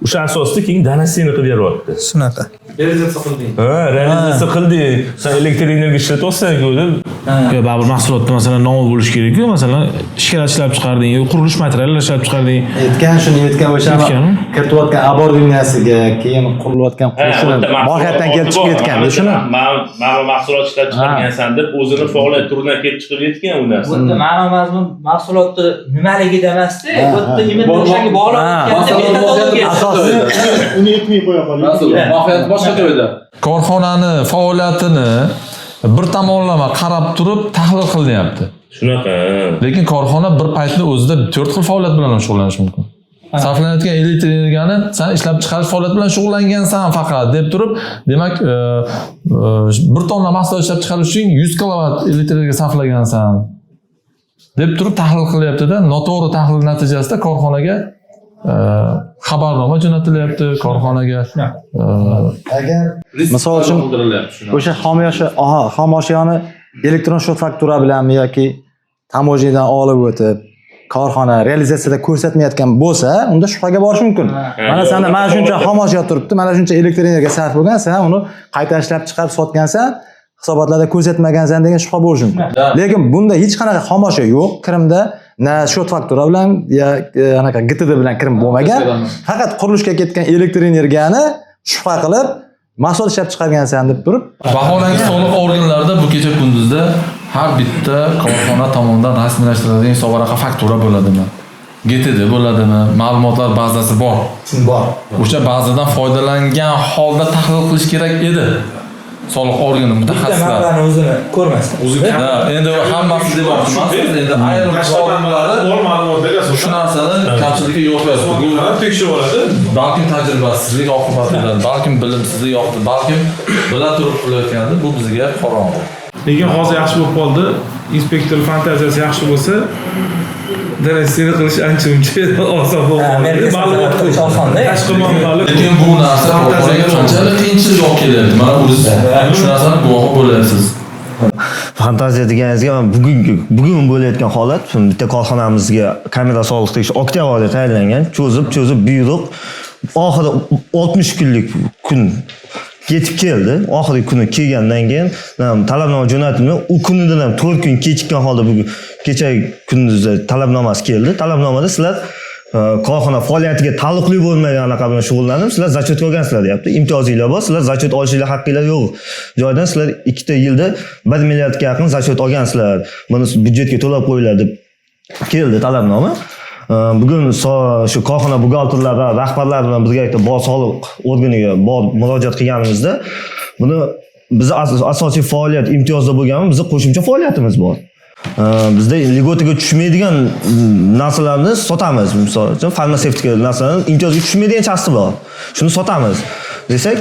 O'sha asosda keyin donasiyani qilib beryapti. Shunaqa. Realizatsiya qilding. Realizatsiya qilding. Sen elektr energiya ishlatyapsan-ku deb. Baribir mahsulotda masalan nomi bo'lishi kerak-ku, masalan shikarat ishlab chiqarding, qurilish materiallar ishlab chiqarding. Shuni yetgan o'sha kiritayotgan оборудованияsiga, keyin qurilayotgan qurilishini mohiyatdan kelib chiqib yetgan. Shuni mana mahsulot ishlab chiqargansan deb o'zini faoliyat turidan kelib chiqib yetgan u narsa. Bunda ma'no mazmun mahsulotni nimaligida emasda, bu yerda nima o'shanga bog'liq uni yetmay qo'ya qoladi. Mohiyat boshqa joyda. Korxonani faoliyatini bir tomonlama qarab turib tahlil qilyapti. Shunaqa. Lekin korxona bir paytni o'zida 4 xil faoliyat bilan shug'ullanishi mumkin. Sarflanayotgan elektr energiyani sen ishlab chiqarish faoliyati bilan shug'ullangansan faqat deb turib, demak, bir tonna mahsulot ishlab chiqarish uchun 100 kilovatt elektr energiya sarflagansan deb turib tahlil qilyapti-da, noto'g'ri tahlil natijasida korxonaga xabarnoma jo'natilyapti, korxonaga. Agar misol uchun o'sha xomashyoni elektron shot faktura bilanmi yoki tamojidan olib o'tib korxona realizatsiyada ko'rsatmayotgan bo'lsa, unda shubhaga borish mumkin. Mana senda mana shuncha xomashyo turibdi, mana shuncha elektr energiya sarf bo'lgan, sen uni qayta ishlab chiqarib sotgansan, hisobotlarda ko'rsatmagansan degan shubha bo'lishi mumkin. Lekin bunda hech qanaqa xomashyo yo'q, kirimda na shot faktura bilan ya anaqa GTD bilan kirim bo'lmagan. Faqat qurilishga ketgan elektr energiyani shubha qilib mahsulot ishlab chiqargansan deb turib, vaholanki soliq organlarida bu kecha kunduzda har bitta korxona tomonidan rasmiylashtiriladigan hisobvaraq faktura bo'ladimi? GTD bo'ladimi? Ma'lumotlar bazasi bor. O'sha bazadan foydalangan holda tahlil qilish kerak edi. Soliq organi mutaxassislari o'zini ko'rmasdan. Endi hammasi deb aytmas. Endi ayrim xodimlari shu narsani kamchilikka yo'l qo'yadi. Bugun tekshirib oladi. Balkim tajribasizlik oqibatida, balkim bilimsizlik yo'qdir, balkim bila turib qilayotgandir. Bu bizga qorong'u. Lekin hozir yaxshi bo'lib qoldi. Inspektor fantaziyasi yaxshi bo'lsa, Denesini qilish ancha muncha oson bo'ladi. Ma'lumot qilish osonda. Tashqi manbalar lekin bu narsa korxonaga qanchalik qiyinchilik olib kelyapti. Mana o'zingiz shu narsani guvohi bo'lyapsiz. Fantaziya deganingizga mana bugun bo'layotgan holat bitta korxonamizga kamera soliq tekshirish oktyabrda tayinlangan. Cho'zib buyruq oxiri 60 kunlik kun yetib keldi. Oxirgi kuni kelgandan keyin talabnoma jo'natildi. U kunidan ham 4 kun kechikkan holda bugun kecha kunduzda talabnomasi keldi. Talabnomada sizlar korxona faoliyatiga taalluqli bo'lmagan anaqa bilan shug'ullanib, sizlar zachot olgansizlar deyapti. Imtiyozinglar bor, sizlar zachot olishinglar haqqinglar yo'q. Joydan sizlar 2 ta yilda 1 milliardga yaqin zachot olgansizlar. Buni byudjetga to'lab qo'yiladi deb keldi talabnoma. Bugun shu korxona buxgalterlari, rahbarlar bilan birgalikda bor soliq organiga murojaat qilganimizda, buni biz asosiy faoliyat imtiyozda bo'lganmi, bizning qo'shimcha faoliyatimiz bor. Bizda ligotaga tushmaydigan narsalarni sotamiz. Misol uchun farmatsevtika narsalarni imtiyozga tushmaydigan chasti bor. Shuni sotamiz desak,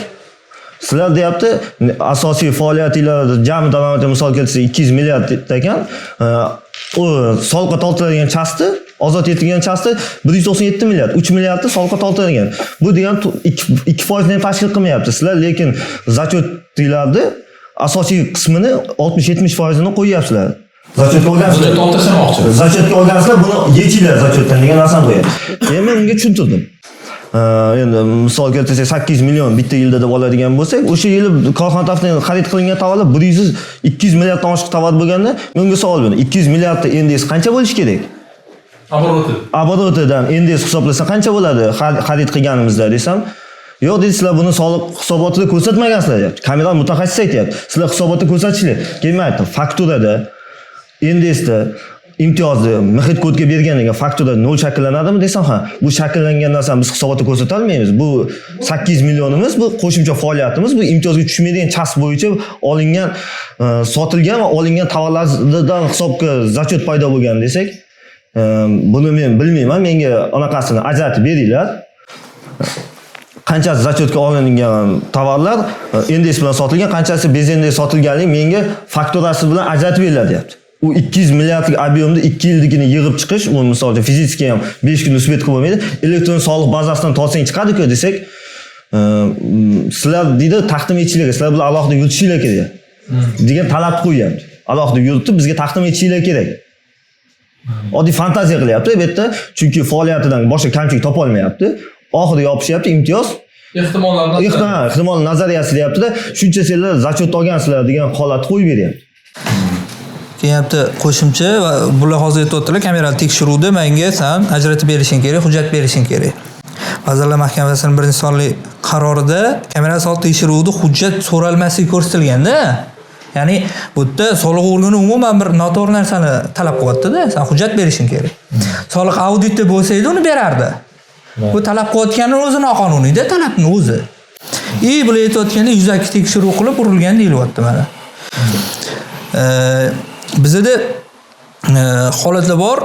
sizlar deyapti, asosiy faoliyatinglar jami daromadi misol keltirsa 200 milliard ekan, u soliqqa tortiladigan chasti, ozod etilgan chasti 197 milliard, 3 milliardni soliqqa tortilgan. Bu degan 2% ni tashkil qilmayapti. Sizlar lekin zachotlarni asosiy qismini 60-70% ni qo'yyapsizlar. Zachotga olgansizlar. Zachotga olgansizlar, buni yechinglar zachotdan degan narsani qo'yadi. Keyin men unga tushuntirdim. Endi misol keltirsak 8 million bitta yilda deb oladigan bo'lsak, o'sha yili korxona tomonidan xarid qilingan tovarlar 200 milliarddan oshiq tovar bo'lganda, men unga savol berdim. 200 milliardda endeks qancha bo'lishi kerak? Oborotidan endeks hisoblasa qancha bo'ladi xarid qilganimizda desam, yo'q deydi, sizlar buni soliq hisobotida ko'rsatmagansizlar deyapti. Kamera mutaxassis aytayapti. Sizlar hisobotda ko'rsatishlar. Keyin men aytdim, fakturada indeksda imtiyozni muhit kodga bergan degan fakturada 0 shakllanadimi desam, ha, bu shakllangan narsani biz hisobotda ko'rsata olmaymiz. Bu 8 millionimiz, bu qo'shimcha faoliyatimiz, bu imtiyozga tushmaydigan chasb bo'yicha olingan, sotilgan va olingan tovarlardan hisobga zachot paydo bo'lgan desak, buni men bilmayman, menga anaqasini ajratib beringlar. Qanchasi zachotga olingan tovarlar endeks bilan sotilgan, qanchasi bez endeks sotilganligi menga fakturasi bilan ajratib beringlar deyapti. U 200 milliardlik ob'yomda 2 yilligini yig'ib chiqish, u misol uchun fizikga ham 5 kunda svet qilib bo'lmaydi. Elektron soliq bazasidan to'lsang chiqadi-ku desak, sizlar deydi taqdim etishinglar, sizlar bilan alohida yuritishinglar kerak degan talab qo'yyapti. Alohida yuritib bizga taqdim etishinglar kerak. Oddiy fantaziya qilyapti bu yerda, chunki faoliyatidan boshqa kamchilik topa olmayapti. Oxiri yopishyapti imtiyoz. Ehtimol nazariyasi deyapti-da, shuncha senlar zachot olgansizlar degan holat qo'yib beryapti. Deyapti qo'shimcha va bular hozir aytibdilar, kamerali tekshiruvda menga san ajratib berishing kerak, hujjat berishing kerak. Vazirlar Mahkamasining 1-sonli qarorida kamerali soliq tekshiruvida hujjat so'ralmasligi ko'rsatilganda, ya'ni bu yerda soliq organi umuman bir noto'g'ri narsani talab qilyapti-da, san hujjat berishing kerak. Soliq auditi bo'lsa edi, uni berardi. Bu talab qilayotgani o'zi noqonuniyda, talabni o'zi. Bular aytayotganda yuzaki tekshiruv qilib urilgan deyilyapti mana. Bizda holatlar bor.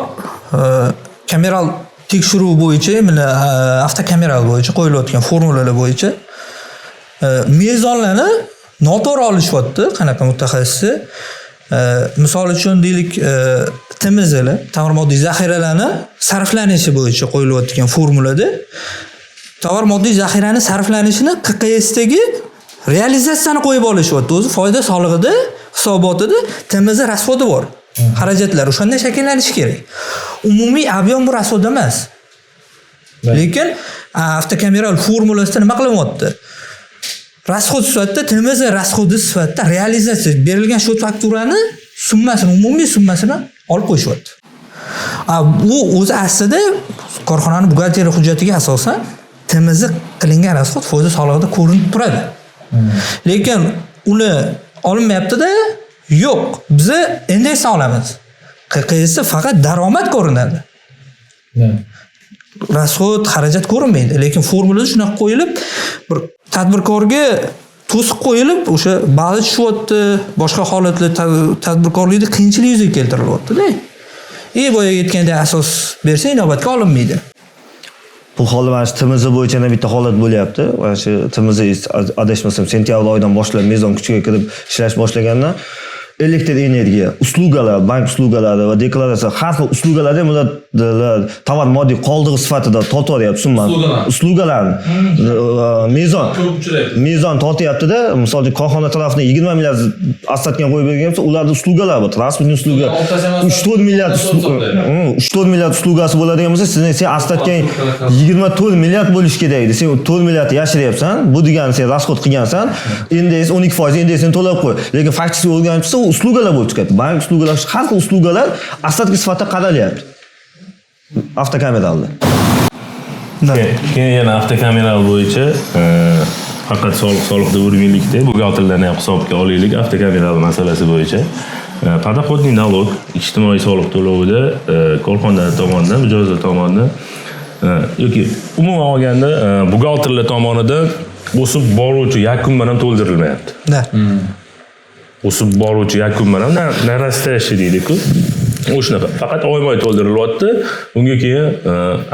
Kameral tekshiruv bo'yicha, mana avtokameral bo'yicha qo'yilayotgan formulalar bo'yicha mezonlarni noto'g'ri olishyapti. Qanaqa mutaxassisi? Misol uchun deylik, TMZlar, tovar moddiy zaxiralarni sarflanishi bo'yicha qo'yilayotgan formulada tovar moddiy zaxirani sarflanishini QQSdagi realizatsiyani qo'yib olishyapti. O'zi foyda solig'ida hisobotida TMZ rasvodi bor. Xarajatlar o'shanda shakllanishi kerak. Umumiy ob'yom bu rasvod emas. Lekin avtokameral formulasida nima qilyapti? Rasxod sifatida TMZ rasxodi sifatida realizatsiya berilgan shot fakturani summasini, umumiy summasini olib qo'yishyapti. Bu o'zi aslida korxonaning buxgalteriya hujjatiga asosan TMZ qilingan rasxod foyda solig'ida ko'rinib turadi. Lekin uni olinmayapti-da, yo'q. Biz endeks olamiz. QQS faqat daromad ko'rinadi. Rasxod, xarajat ko'rinmaydi. Lekin formulada shunaqa qo'yilib, bir tadbirkorga to'siq qo'yilib, o'sha bali tushyapti, boshqa holatlar tadbirkorlikda qiyinchilik yuzaga keltirilyapti-da. Boyaga aytganda asos bersa inobatga olinmaydi. Bu holat mana shu TMZ bo'yicha bitta holat bo'lyapti. Mana shu TMZ adashmasam sentyabr oyidan boshlab mezon kuchiga kirib ishlash boshlagandan elektr energiya, uslugalar, bank uslugalari va deklaratsiya har xil uslugalarni ular tovar moddiy qoldig'i sifatida tortyapti summani. Uslugalarni mezon tortyapti-da, misol uchun korxona tarafidan 20 milliard asstatga qo'yib bergan bo'lsa, ularda uslugalar bor, transportning usluga 3-4 milliard 3-4 milliard uslugasi bo'ladigan bo'lsa, sen asstatga 24 milliard bo'lish kerak edi. Sen 4 milliard yashiryapsan, bu degani sen rasxod qilgansan, endi 12% endesini to'lab qo'y. Lekin faktik o'rganib chiqsa, u uslugalar bo'lib chiqadi. Bank uslugalar, har xil uslugalar asstatga sifatida qaralyapti. Avtokameralda. Keyin yana avtokameral bo'yicha faqat soliqda o'rganlikda buxgalterlarni ham hisobga olaylik avtokameral masalasi bo'yicha. Подоходный налог ijtimoiy soliq to'lovida korxona tomonidan, mijozlar tomonidan yoki umuman olganda buxgalterlar tomonidan o'sib boruvchi yakun bilan to'ldirilmayapti. Da. O'sib boruvchi yakun bilan narastashli deydi-ku. O'shanaqa faqat oyma-oy to'ldirilyapti. Unga keyin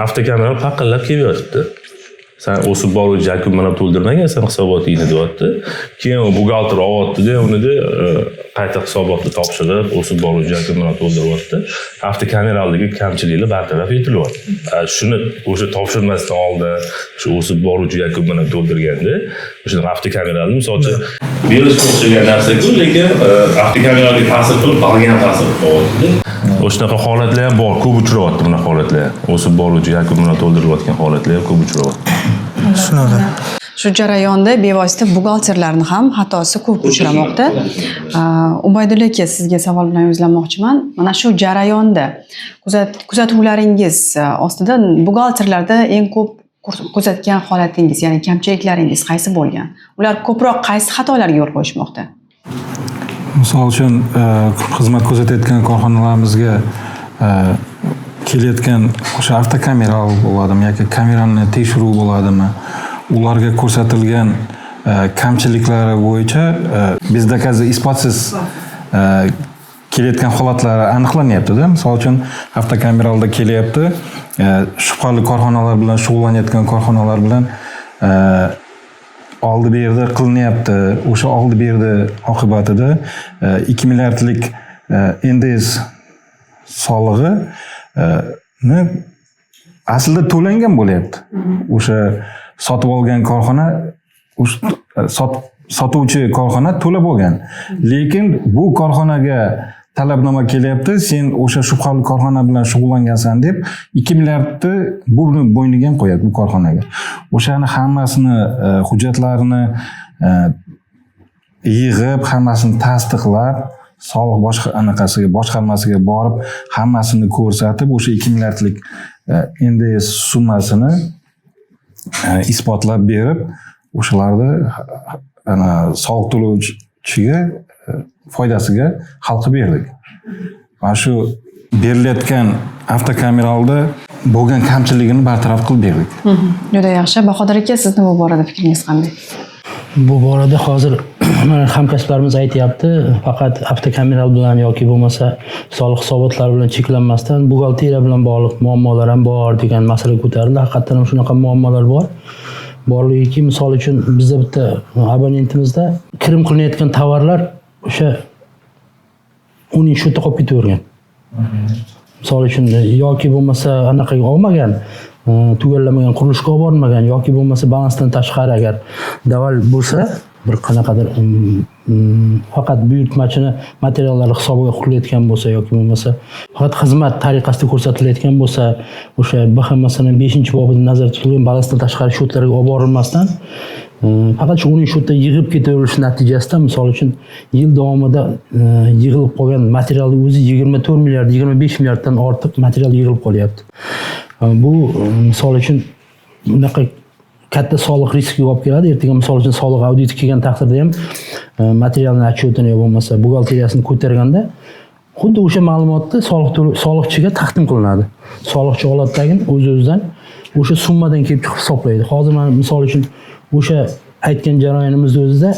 avtokameral faqatlar kelyapti. Sen o'sib boruvchi yakun bilan to'ldirmagansan hisobotingni deyapti. Keyin u buxgalter olyapti-da, uni qayta hisobotni topshirib, o'sib boruvchi yakun bilan to'ldiryapti. Avtokameraldagi kamchiliklar bartaraf etilyapti. Shuni o'sha topshirmasdan oldin, shu o'sib boruvchi yakun bilan to'ldirganda, o'sha avtokameralni misolcha virus o'xshagan narsa-ku, lekin avtokameralga ta'sir qilib, qolgan ta'sir qilyapti. O'shanaqa holatlar ham bor, ko'p uchrayapti bunaqa holatlar. O'sib boruvchi yakun bilan to'ldirilayotgan holatlar ham ko'p uchrayapti. Shunaqa. Shu jarayonda bevosita buxgalterlarning ham xatosi ko'p uchramoqda. Ubaydulla aka, sizga savol bilan yuzlanmoqchiman. Mana shu jarayonda kuzatuvlaringiz ostida buxgalterlarda eng ko'p kuzatgan holatingiz, ya'ni kamchiliklaringiz qaysi bo'lgan? Ular ko'proq qaysi xatolarga yo'l qo'yishmoqda? Misol uchun xizmat ko'rsatayotgan korxonalarimizga kelayotgan o'sha avtokameral bo'ladimi yoki kamerani tekshiruv bo'ladimi, ularga ko'rsatilgan kamchiliklari bo'yicha bizda hozir isbotsiz kelayotgan holatlari aniqlanyapti-da. Misol uchun avtokameralda kelyapti, shubhali korxonalar bilan shug'ullanayotgan korxonalar bilan oldi bu yerda qilinyapti. O'sha oldi bu yerda oqibatida 2 milliardlik NDS solig'i aslida to'langan bo'lyapti. O'sha sotib olgan korxona, sotuvchi korxona to'lab olgan. Lekin bu korxonaga talabnoma kelyapti, sen o'sha shubhali korxona bilan shug'ullangansan deb 2 milliardni buni bo'yniga qo'yadi bu korxonaga. O'shani hammasini hujjatlarini yig'ib, hammasini tasdiqlab, soliq boshqarmasiga borib, hammasini ko'rsatib, o'sha 2 milliardlik NDS summasini isbotlab berib, o'shalarni soliq to'lovchiga foydasiga xalqqa berdik. Mana shu berilayotgan avtokameralda bo'lgan kamchiligini bartaraf qilib berdik. Juda yaxshi. Bahodir aka, sizni bu borada fikringiz qanday? Bu borada hozir hamkasblarimiz aytyapti, faqat avtokameral bilan yoki bo'lmasa soliq hisobotlari bilan cheklanmasdan buxgalteriya bilan bog'liq muammolar ham bor degan masala ko'tarildi. Haqiqatan ham shunaqa muammolar bor. Borligiki, misol uchun bizda bitta abonentimizda kirim qilinayotgan tovarlar o'sha uning shu qolib ketavergan. Misol uchun yoki bo'lmasa anaqaga olmagan, tugallamagan qurilishga olib bormagan yoki bo'lmasa balansdan tashqari agar daval bo'lsa, bir qanaqadir faqat buyurtmachini materiallari hisobiga qurilayotgan bo'lsa yoki bo'lmasa faqat xizmat tariqasida ko'rsatilayotgan bo'lsa, o'sha BXMSning 5-bobida nazarda tutilgan balansdan tashqari shotlarga olib borilmasdan faqat shu uning shotda yig'ib ketaverilishi natijasida, misol uchun yil davomida yig'ilib qolgan materialning o'zi 24 milliard, 25 milliarddan ortiq material yig'ilib qolyapti. Bu misol uchun bunaqa katta soliq riskiga olib keladi. Ertaga misol uchun soliq auditi kelgan taqdirda ham materialni отчетini yo bo'lmasa buxgalteriyasini ko'targanda xuddi o'sha ma'lumotni soliqchiga taqdim qilinadi. Soliqchi olatdagi o'z-o'zidan o'sha summadan kelib chiqib hisoblaydi. Hozir men misol uchun o'sha aytgan jarayonimizda o'zida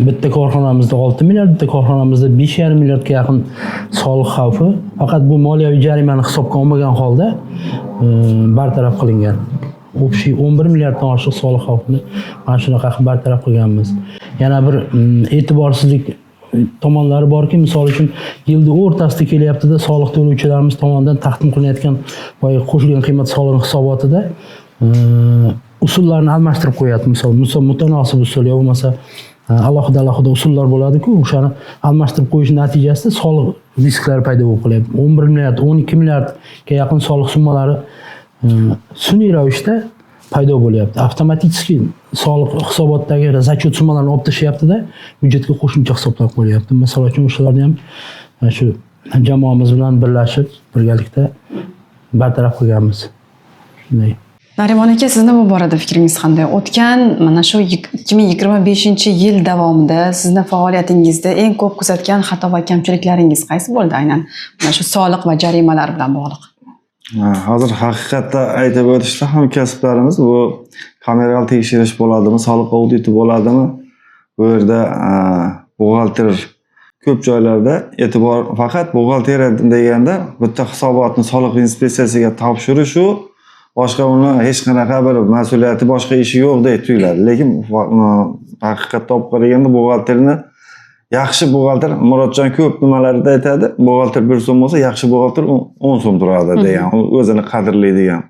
bitta korxonamizda 6 milliard, bitta korxonamizda 5,5 milliardga yaqin soliq xavfi faqat bu moliyaviy jarimani hisobga olmagan holda bartaraf qilingan. Общий 11 milliarddan oshiq soliq xavfini mana shunaqa bartaraf qilganmiz. Yana bir e'tiborsizlik tomonlari borki, misol uchun yilni o'rtasida kelyapti-da, soliq to'lovchilarimiz tomonidan taqdim qilinayotgan boya qo'shilgan qiymat solig'i hisobotida usullarni almashtirib qo'yapti. Misol mutanosib usul yo bo'lmasa alohida usullar bo'ladi-ku, o'shani almashtirib qo'yish natijasida soliq risklari paydo bo'lib qolyapti. 11 milliard, 12 milliardga yaqin soliq summalari sun'iy ravishda paydo bo'lyapti. Avtomatik soliq hisobotdagi zachot summalarini olib tashlayapti-da, byudjetga qo'shimcha hisoblab qo'yapti. Masalan uchun o'shalarni ham shu jamoamiz bilan birlashib, birgalikda bartaraf qilganmiz. Shunday. Narimon aka, sizni bu borada fikringiz qanday? O'tgan mana shu 2025-yil davomida sizni faoliyatingizda eng ko'p kuzatgan xato va kamchiliklaringiz qaysi bo'ldi aynan mana shu soliq va jarimalar bilan bog'liq? Hozir haqiqatda aytib o'tishda hamkasblarimiz bu kameral tekshirish bo'ladimi, soliq auditi bo'ladimi, bu yerda buxgalter ko'p joylarda e'tibor faqat buxgalteriya deganda bitta hisobotni soliq inspeksiyasiga topshirish u boshqa uni hech qanaqa bir mas'uliyati, boshqa ishi yo'qdek tuyuladi. Lekin haqiqatda olib qaraganda buxgalterni yaxshi buxgalter, Murodjon ko'p nimalarda aytadi, buxgalter 1 so'm bo'lsa, yaxshi buxgalter 10 so'm turadi degan, o'zini qadrlaydigan.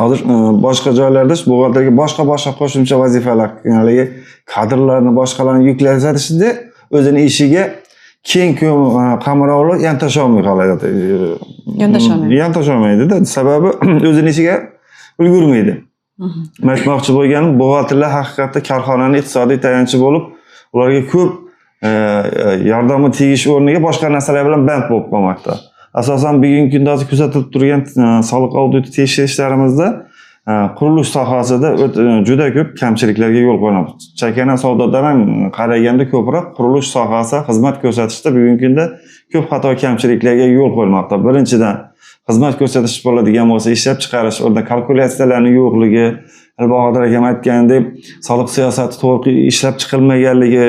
Hozir boshqa joylarda buxgalterga boshqa qo'shimcha vazifalar, ya'ni kadrlarni boshqalarni yuklatishda o'zini ishiga keng qamrovli yantasha olmay qoladi. Yantasholmaydi-da. Sababi o'zini ishiga ulgurmaydi. Aytmoqchi bo'lganim, buxgalterlar haqiqatda korxonaning iqtisodiy tayanchi bo'lib, ularga ko'p yordami tegish o'rniga boshqa narsalar bilan band bo'lib qolmoqda. Asosan bugungi kunda kuzatilib turgan soliq auditi tekshirishlarimizda qurilish sohasida juda ko'p kamchiliklarga yo'l qo'yilmoqda. Chakana savdodan ham qaraganda ko'proq qurilish sohasi xizmat ko'rsatishda bugungi kunda ko'p xato kamchiliklarga yo'l qo'yilmoqda. Birinchidan, xizmat ko'rsatish bo'ladigan bo'lsa, ishlab chiqarish o'rnida kalkulyatsiyalarning yo'qligi, Bahodir akam aytganidek, soliq siyosati to'g'ri ishlab chiqilmaganligi,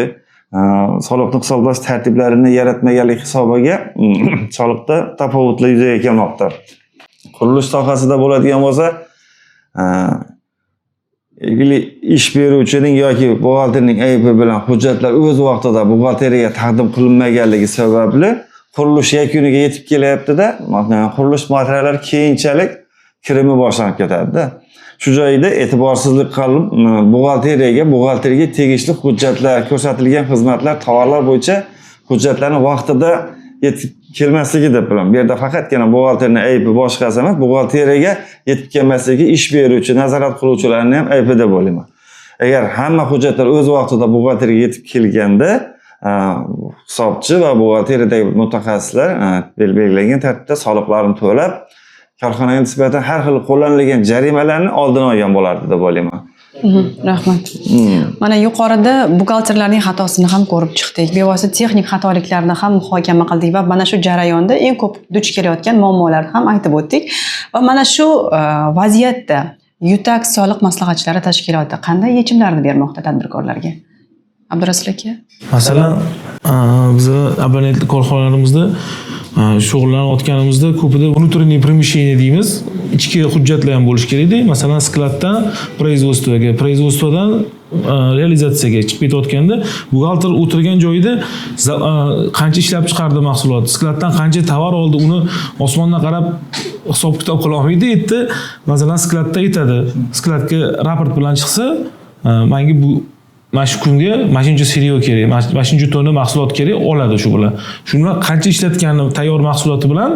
soliqni hisoblash tartiblarini yaratmaganlik hisobiga soliqda tafovutlar yuzaga kelmoqda. Qurilish sohasida bo'ladigan bo'lsa, ish beruvchining yoki buxgalterning aybi bilan hujjatlar o'z vaqtida buxgalteriyaga taqdim qilinmaganligi sababli qurilish yakuniga yetib kelyapti-da, qurilish materiallari keyinchalik kirimi boshlanib ketadi-da. Shu joyda e'tiborsizlik qilib buxgalteriyaga tegishli hujjatlar, ko'rsatilgan xizmatlar, tovarlar bo'yicha hujjatlarni vaqtida yetib kelmasligi deb bilan. Bu yerda faqatgina buxgalterning aybi boshqasi emas, buxgalteriyaga yetib kelmasligi ish beruvchi, nazorat qiluvchilarning ham aybi deb o'ylayman. Agar hamma hujjatlar o'z vaqtida buxgalteriyaga yetib kelganda, hisobchi va buxgalteriyadagi mutaxassislar belgilangan tartibda soliqlarni to'lab, korxonaga nisbatan har xil qo'llanilgan jarimalarni oldini olgan bo'lardi deb o'ylayman. Rahmat. Mana yuqorida buxgalterlarning xatosini ham ko'rib chiqdik. Bevosita texnik xatoliklarni ham muhokama qildik va mana shu jarayonda eng ko'p duch kelayotgan muammolarni ham aytib o'tdik. Va mana shu vaziyatda Yutax soliq maslahatchilari tashkiloti qanday yechimlarni bermoqda tadbirkorlarga? Abdurasul aka. Masalan, biz abonentlik korxonalarimizda shug'ullanayotganimizda ko'pida внутреннее помещение deymiz, ichki hujjatlar ham bo'lish kerak-da. Masalan, skladdan производствоdan realizatsiyaga chiqib ketayotganda buxgalter o'tirgan joyida qancha ishlab chiqardi mahsulot, skladdan qancha tovar oldi, uni osmondan qarab hisob-kitob qila olmaydi. Endi masalan skladda aytadi, skladga raport bilan chiqsa, menga bu mana shu kunga mashincha seriyo kerak, mashincha tonna mahsulot kerak, oladi shu bilan. Shuni qancha ishlatgani tayyor mahsuloti bilan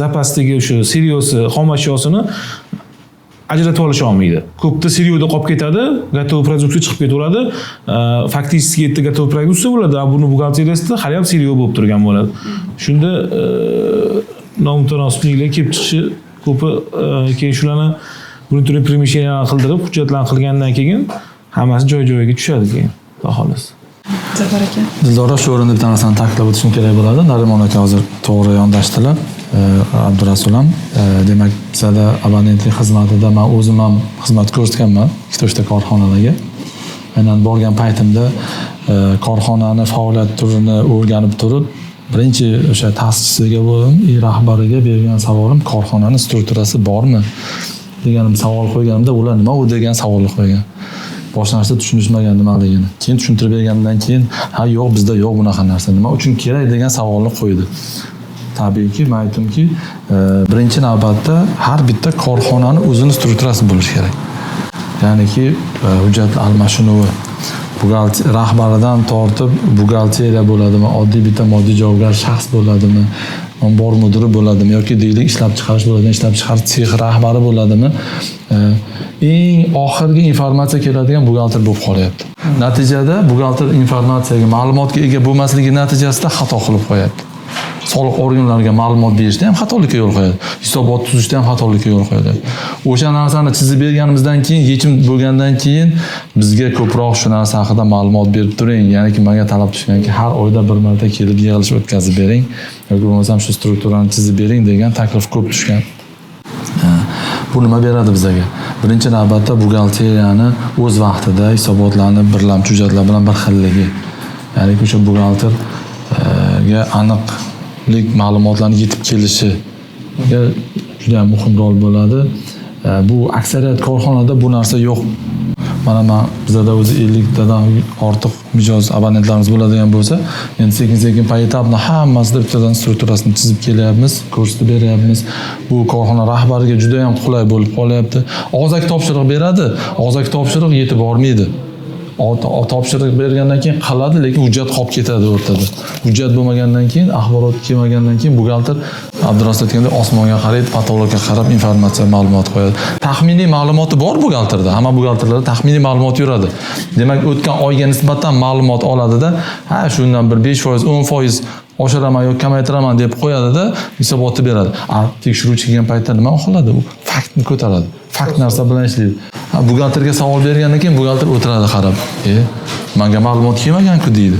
zapasdagi o'sha seriyosi, xom ashyosini ajratib olish olmaydi. Ko'pda seriyoda qolib ketadi, готовый produksiya chiqib ketaveradi. Faktiski yerda готовый produksiya bo'ladi, buni buxgalteriyasida hali ham seriyo bo'lib turgan bo'ladi. Shunda nomutanosibliklar kelib chiqishi ko'pi keyin shularni внутренний помещение qildirib, hujjatlarni qilgandan keyin hammasi joy-joyiga tushadi keyin, xudo xolasa. Zafar aka. Dildora shu o'rinda bitta narsani ta'kidlab o'tishim kerak bo'ladi. Narimon aka hozir to'g'ri yondashdilar. Abdurasul ham, demak, bizada abonentlik xizmatida men o'zim ham xizmat ko'rsatganman, 2-3 korxonalarga. Aynan borgan paytimda korxonani faoliyat turini o'rganib turib, birinchi o'sha ta'sischisiga bo'ldim, rahbariga bergan savolim korxonaning strukturasi bormi deganim savol qo'yganimda, ular nima u degan savolni qo'ygan. boshqa narsa tushunishmagan nimaligini. Keyin tushuntirib bergandan keyin, ha yo'q bizda yo'q bunaqa narsa. Nima uchun kerak degan savolni qo'ydi. Tabiiyki, men aytdimki, birinchi navbatda har bitta korxonani o'zini strukturasi bo'lishi kerak. Ya'niki hujjat almashinuvi, rahbaridan tortib buxgalteriya bo'ladimi, oddiy bitta moddiy javobgar shaxs bo'ladimi, ombor mudiri bo'ladimi yoki deylik ishlab chiqarish bo'ladimi, ishlab chiqarish sex rahbari bo'ladimi, eng oxirgi informatsiya keladigan buxgalter bo'lib qolyapti. Natijada buxgalter informatsiyaga, ma'lumotga ega bo'lmasligi natijasida xato qilib qo'yapti. Soliq organlariga ma'lumot berishda ham xatolikka yo'l qo'yadi. Hisobot tuzishda ham xatolikka yo'l qo'yadi. O'sha narsani chizib berganimizdan keyin, yechim bo'lgandan keyin bizga ko'proq shu narsa haqida ma'lumot berib turing. Ya'niki menga talab tushganki, har oyda bir marta kelib yig'ilish o'tkazib bering yoki bo'lmasam shu strukturani chizib bering degan taklif ko'p tushgan. Bu nima beradi bizga? Birinchi navbatda buxgalteriyani o'z vaqtida hisobotlarni birlamchi hujjatlar bilan bir xilligi. Ya'ni o'sha buxgalterga aniq ma'lumotlarni yetib kelishi juda muhim rol bo'ladi. Bu aksariyat korxonada bu narsa yo'q. Mana bizda o'zi 50 tadan ortiq mijoz abonentlarimiz bo'ladigan bo'lsa, endi sekin-sekin poetapni hammasida bittadan strukturasini chizib kelyapmiz, ko'rsatib beryapmiz. Bu korxona rahbariga juda ham qulay bo'lib qolyapti. Og'zaki topshiriq beradi, og'zaki topshiriq yetib bormaydi. Topshiriq bergandan keyin qiladi, lekin hujjat qolib ketadi o'rtada. Hujjat bo'lmagandan keyin, axborot kelmagandan keyin buxgalter Abdurasul aytgandek osmonga qaraydi, patologga qarab informatsiya, ma'lumot qo'yadi. Taxminiy ma'lumoti bor buxgalterda. Hamma buxgalterlarda taxminiy ma'lumot yuradi. Demak, o'tgan oyga nisbatan ma'lumot oladida, ha shundan bir 5%, 10% oshiraman yoki kamaytiraman deb qo'yadi-da, hisobotni beradi. Tekshiruvchi kelgan paytda nima qiladi? U faktni ko'taradi. Fakt narsa bilan ishlaydi. Buxgalterga savol bergandan keyin buxgalter o'tiradi qarab. Menga ma'lumot kelmagan-ku deydi.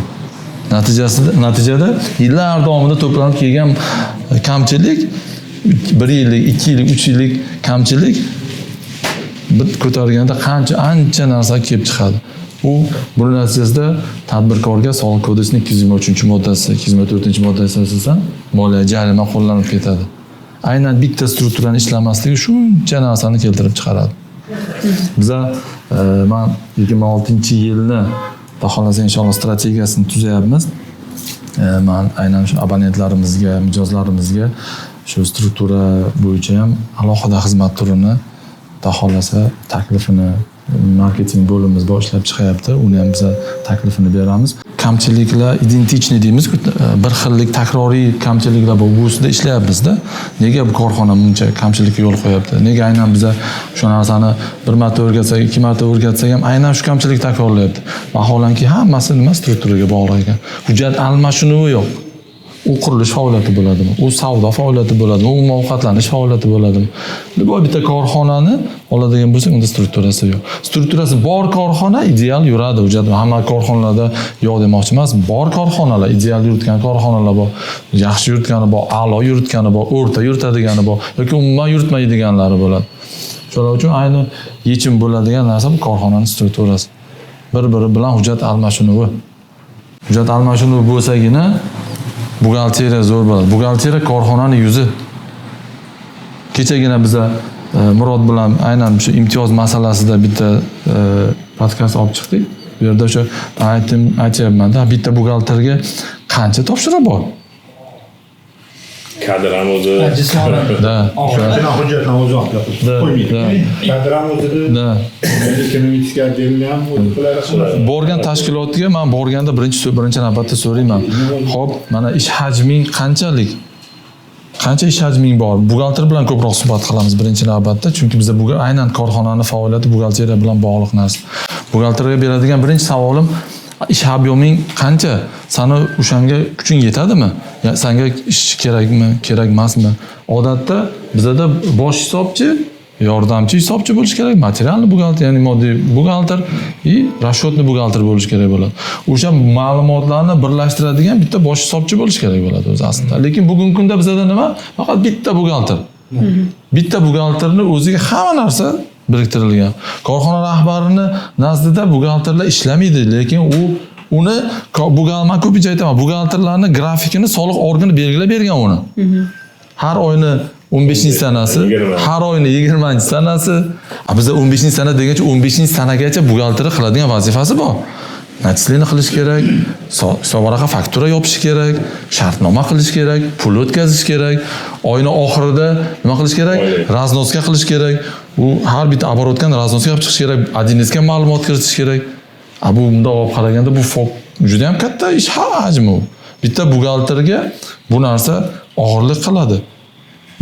Natijada yillar davomida to'planib kelgan kamchilik, 1 yillik, 2 yillik, 3 yillik kamchilik ko'targanda ancha narsa kelib chiqadi. Buning natijasida tadbirkorga Soliq kodeksining 223-moddasi, 224-moddasi asosan moliyaviy jarima qo'llanib ketadi. Aynan bitta strukturani ishlamasligi shuncha narsani keltirib chiqaradi. Biza men 2006-yilni xohlasa inshaalloh strategiyasini tuzayapmiz. Men aynan shu abonentlarimizga, mijozlarimizga shu struktura bo'yicha ham alohida xizmat turini xohlasa taklifini marketing bo'limimiz boshlab chiqyapti. Uni ham biz taklifini beramiz. Kamchiliklar identichniy deymiz, bir xillik takroriy kamchiliklar bor. Bu ustida ishlayapmiz-da. Nega bu korxona buncha kamchilikka yo'l qo'yapti? Nega aynan biz shu narsani bir marta o'rgatsak, 2 marta o'rgatsak ham aynan shu kamchilik takrorlayapti. Vaholanki hammasi nima strukturaga bog'liq ekan. Hujjat almashinuvi yo'q. U qurilish faoliyati bo'ladimi? U savdo faoliyati bo'ladimi? U ovqatlanish faoliyati bo'ladimi? Bitta korxonani oladigan bo'lsak, unda strukturasi yo'q. Strukturasi bor korxona ideal yuradi. Hujjat hamma korxonalarda yo'q demoqchi emas. Bor korxonalar, ideal yuritgan korxonalar bor. Yaxshi yuritgani bor, a'lo yuritgani bor, o'rta yuritadigani bor yoki umuman yuritmaydiganlari bo'ladi. Shuning uchun ayni yechim bo'ladigan narsa bu korxonaning strukturasi. Bir-biri bilan hujjat almashinuvi. Hujjat almashinuvi bo'lsagina buxgalteriya zo'r bo'ladi. Buxgalteriya korxonaning yuzi. Kechagina biza Murod bilan aynan shu imtiyoz masalasida bitta podkast olib chiqdik. Bu yerda o'sha aytyapman-da, bitta buxgalterga qancha topshiriq bor? Kadr ham o'zi hujjatni o'zi olib qo'ymaydi. Kadr ham o'zida ekonomik ham borgan tashkilotga men borganda birinchi navbatda so'rayman. Xo'p, mana ish hajming qanchalik? Qancha ish hajming bor? Buxgalter bilan ko'proq suhbat qilamiz birinchi navbatda, chunki bizda aynan korxonaning faoliyati buxgalteriya bilan bog'liq narsa. Buxgalterga beradigan birinchi savolim, ish ob'yoming qancha? Sani o'shanga kuching yetadimi? Senga ish kerakmi, kerak emasmi? Odatda bizda bosh hisobchi, yordamchi hisobchi bo'lish kerak, materialni buxgalter, ya'ni moddiy buxgalter va расчетный buxgalter bo'lish kerak bo'ladi. O'sha ma'lumotlarni birlashtiradigan bitta bosh hisobchi bo'lish kerak bo'ladi o'zi aslida. Lekin bugungi kunda bizda nima? Faqat bitta buxgalter. Bitta buxgalterni o'ziga hamma narsa biriktirilgan. Korxona rahbarini nazdida buxgalterlar ishlamaydi, lekin uni men ko'pincha aytaman, buxgalterlarning grafikini soliq organi belgilab bergan uni. Har oyni 15-sanasi, har oyning 20-sanasi. Bizda 15-sana degancha 15-sanagacha buxgalterlik qiladigan vazifasi bor. Natijani qilish kerak, hisobvaraqqa faktura yopish kerak, shartnoma qilish kerak, pul o'tkazish kerak, oyning oxirida nima qilish kerak? Raznoska qilish kerak. U har bitta оборотdan raznoska olib chiqish kerak, adresga ma'lumot kiritish kerak. Bu bunda olib qaraganda bu juda ham katta ish hajmi u. Bitta buxgalterga bu narsa og'irlik qiladi.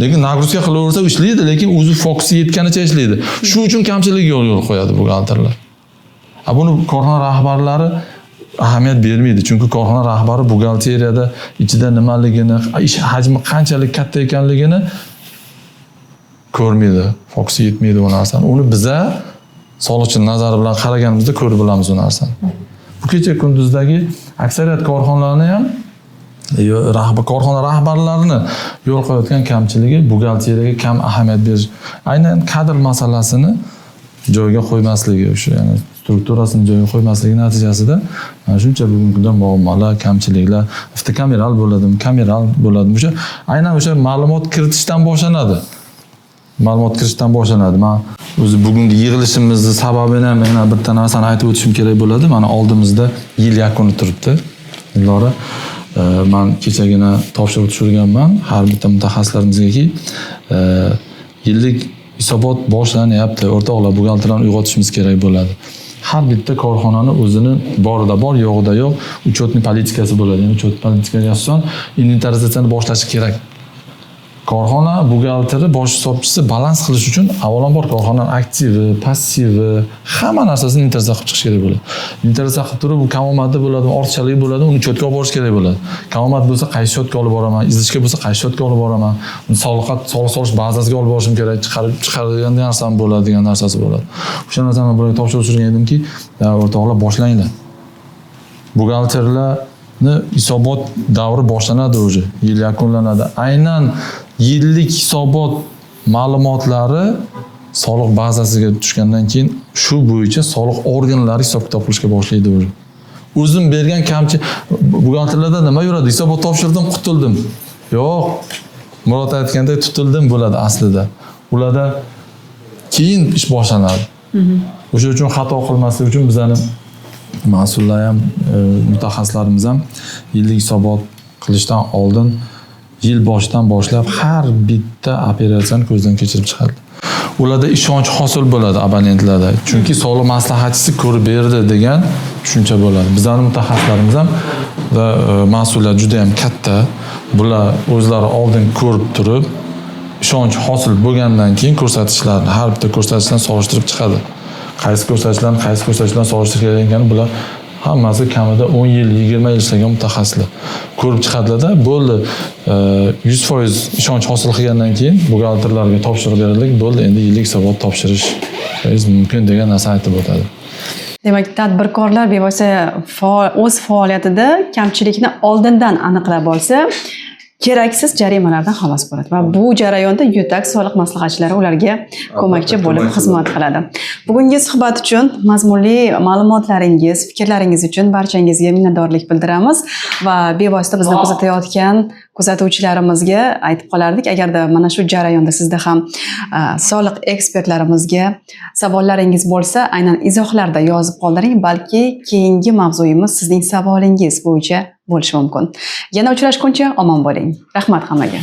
Lekin nagruzka qilaversa ishlaydi, lekin o'zi fokusi yetganicha ishlaydi. Shu uchun kamchilik yo'l qo'yadi buxgalterlar. Buni korxona rahbarlari ahamiyat bermaydi, chunki korxona rahbari buxgalteriyada ichida nimaligini, ish hajmi qanchalik katta ekanligini ko'rmaydi, fokusi yetmaydi bu narsani. Uni biza soliqchi nazari bilan qaraganimizda ko'rib bilamiz bu narsani. Bu kecha kunduzdagi aksariyat korxonalarni ham korxona rahbarlarini yo'l qo'yayotgan kamchiligi buxgalteriyaga kam ahamiyat berish. Aynan kadr masalasini joyiga qo'ymasligi, o'sha ya'ni strukturasini joyiga qo'ymasligi natijasida shuncha bugungi kunda muammolar, kamchiliklar, kameral bo'ladimi, kameral bo'ladimi, o'sha aynan o'sha ma'lumot kiritishdan boshlanadi. Men o'zi bugungi yig'ilishimizni sababini ham yana bitta narsani aytib o'tishim kerak bo'ladi. Mana oldimizda yil yakuni turibdi. Ilora, men kechagina topshiriq tushirganman har bitta mutaxassislarimizga, yillik hisobot boshlanyapti. O'rtoqlar, buxgalterlarni uyg'otishimiz kerak bo'ladi. Har bitta korxonani o'zini borida bor, yo'g'ida yo'q uchetni politikasi bo'ladi. Ya'ni uchet politikasiga asosan inventarizatsiyani boshlashi kerak. Korxona buxgalteri bosh hisobchisi balans qilish uchun avvalambor korxonaning aktivi, passivi, hamma narsasini inventarizatsiya qilib chiqish kerak bo'ladi. Inventarizatsiya qilib turib, u kamomati bo'ladimi, ortiqchaligi bo'ladimi, uni uchetga olib borish kerak bo'ladi. Kamomat bo'lsa qaysi uchetga olib boraman, izlashga bo'lsa qaysi uchetga olib boraman, uni soliq solish bazasiga olib borishim kerak, chiqaradigan narsam bo'ladi, degan narsasi bo'ladi. O'sha narsani men bularga topshirib turgan edimki, o'rtoqlar boshlanglar. Buxgalterlarni hisobot davri boshlanadi o'zi, yil yakunlanadi. Aynan yillik hisobot ma'lumotlari soliq bazasiga tushgandan keyin shu bo'yicha soliq organlari hisob-kitob qilishga boshlaydi o'zi. O'zim bergan kamchi buxgalterlarda nima yuradi? Hisobot topshirdim, qutuldim. Yo'q. Murod aytgandek tutildim bo'ladi aslida. Ularda keyin ish boshlanadi. O'sha uchun xato qilmaslik uchun bizning mas'ullar ham, mutaxassislarimiz ham yillik hisobot qilishdan oldin yil boshidan boshlab har bitta operatsiyani ko'zdan kechirib chiqadi. Ularda ishonch hosil bo'ladi abonentlarda. Chunki soliq maslahatchisi ko'rib berdi degan tushuncha bo'ladi. Bizning mutaxassislarimiz ham va mas'ullar juda ham katta. Bular o'zlari oldin ko'rib turib, ishonch hosil bo'lgandan keyin ko'rsatishlarni, har bitta ko'rsatishdan solishtirib chiqadi. Qaysi ko'rsatishlarni solishtirish kerak ekani bular hammasi kamida 10 yil, 20 yil ishlagan mutaxassislar ko'rib chiqadilar-da, bo'ldi. 100% ishonch hosil qilgandan keyin buxgalterlarga topshiriq berildi, bo'ldi, endi yillik hisobot topshirish mumkin degan narsa aytib o'tadi. Demak, tadbirkorlar bevosita o'z faoliyatida kamchilikni oldindan aniqlab olsa, keraksiz jarimalardan xalos bo'ladi va bu jarayonda YUTAX soliq maslahatchilari ularga ko'makchi bo'lib xizmat qiladi. Bugungi suhbat uchun, mazmunli ma'lumotlaringiz, fikrlaringiz uchun barchangizga minnatdorlik bildiramiz va bevosita bizni kuzatayotgan kuzatuvchilarimizga aytib qolardik, agarda mana shu jarayonda sizda ham soliq ekspertlarimizga savollaringiz bo'lsa, aynan izohlarda yozib qoldiring, balki keyingi mavzuyimiz sizning savolingiz bo'yicha bo'lishi mumkin. Yana uchrashguncha omon bo'ling. Rahmat hammaga.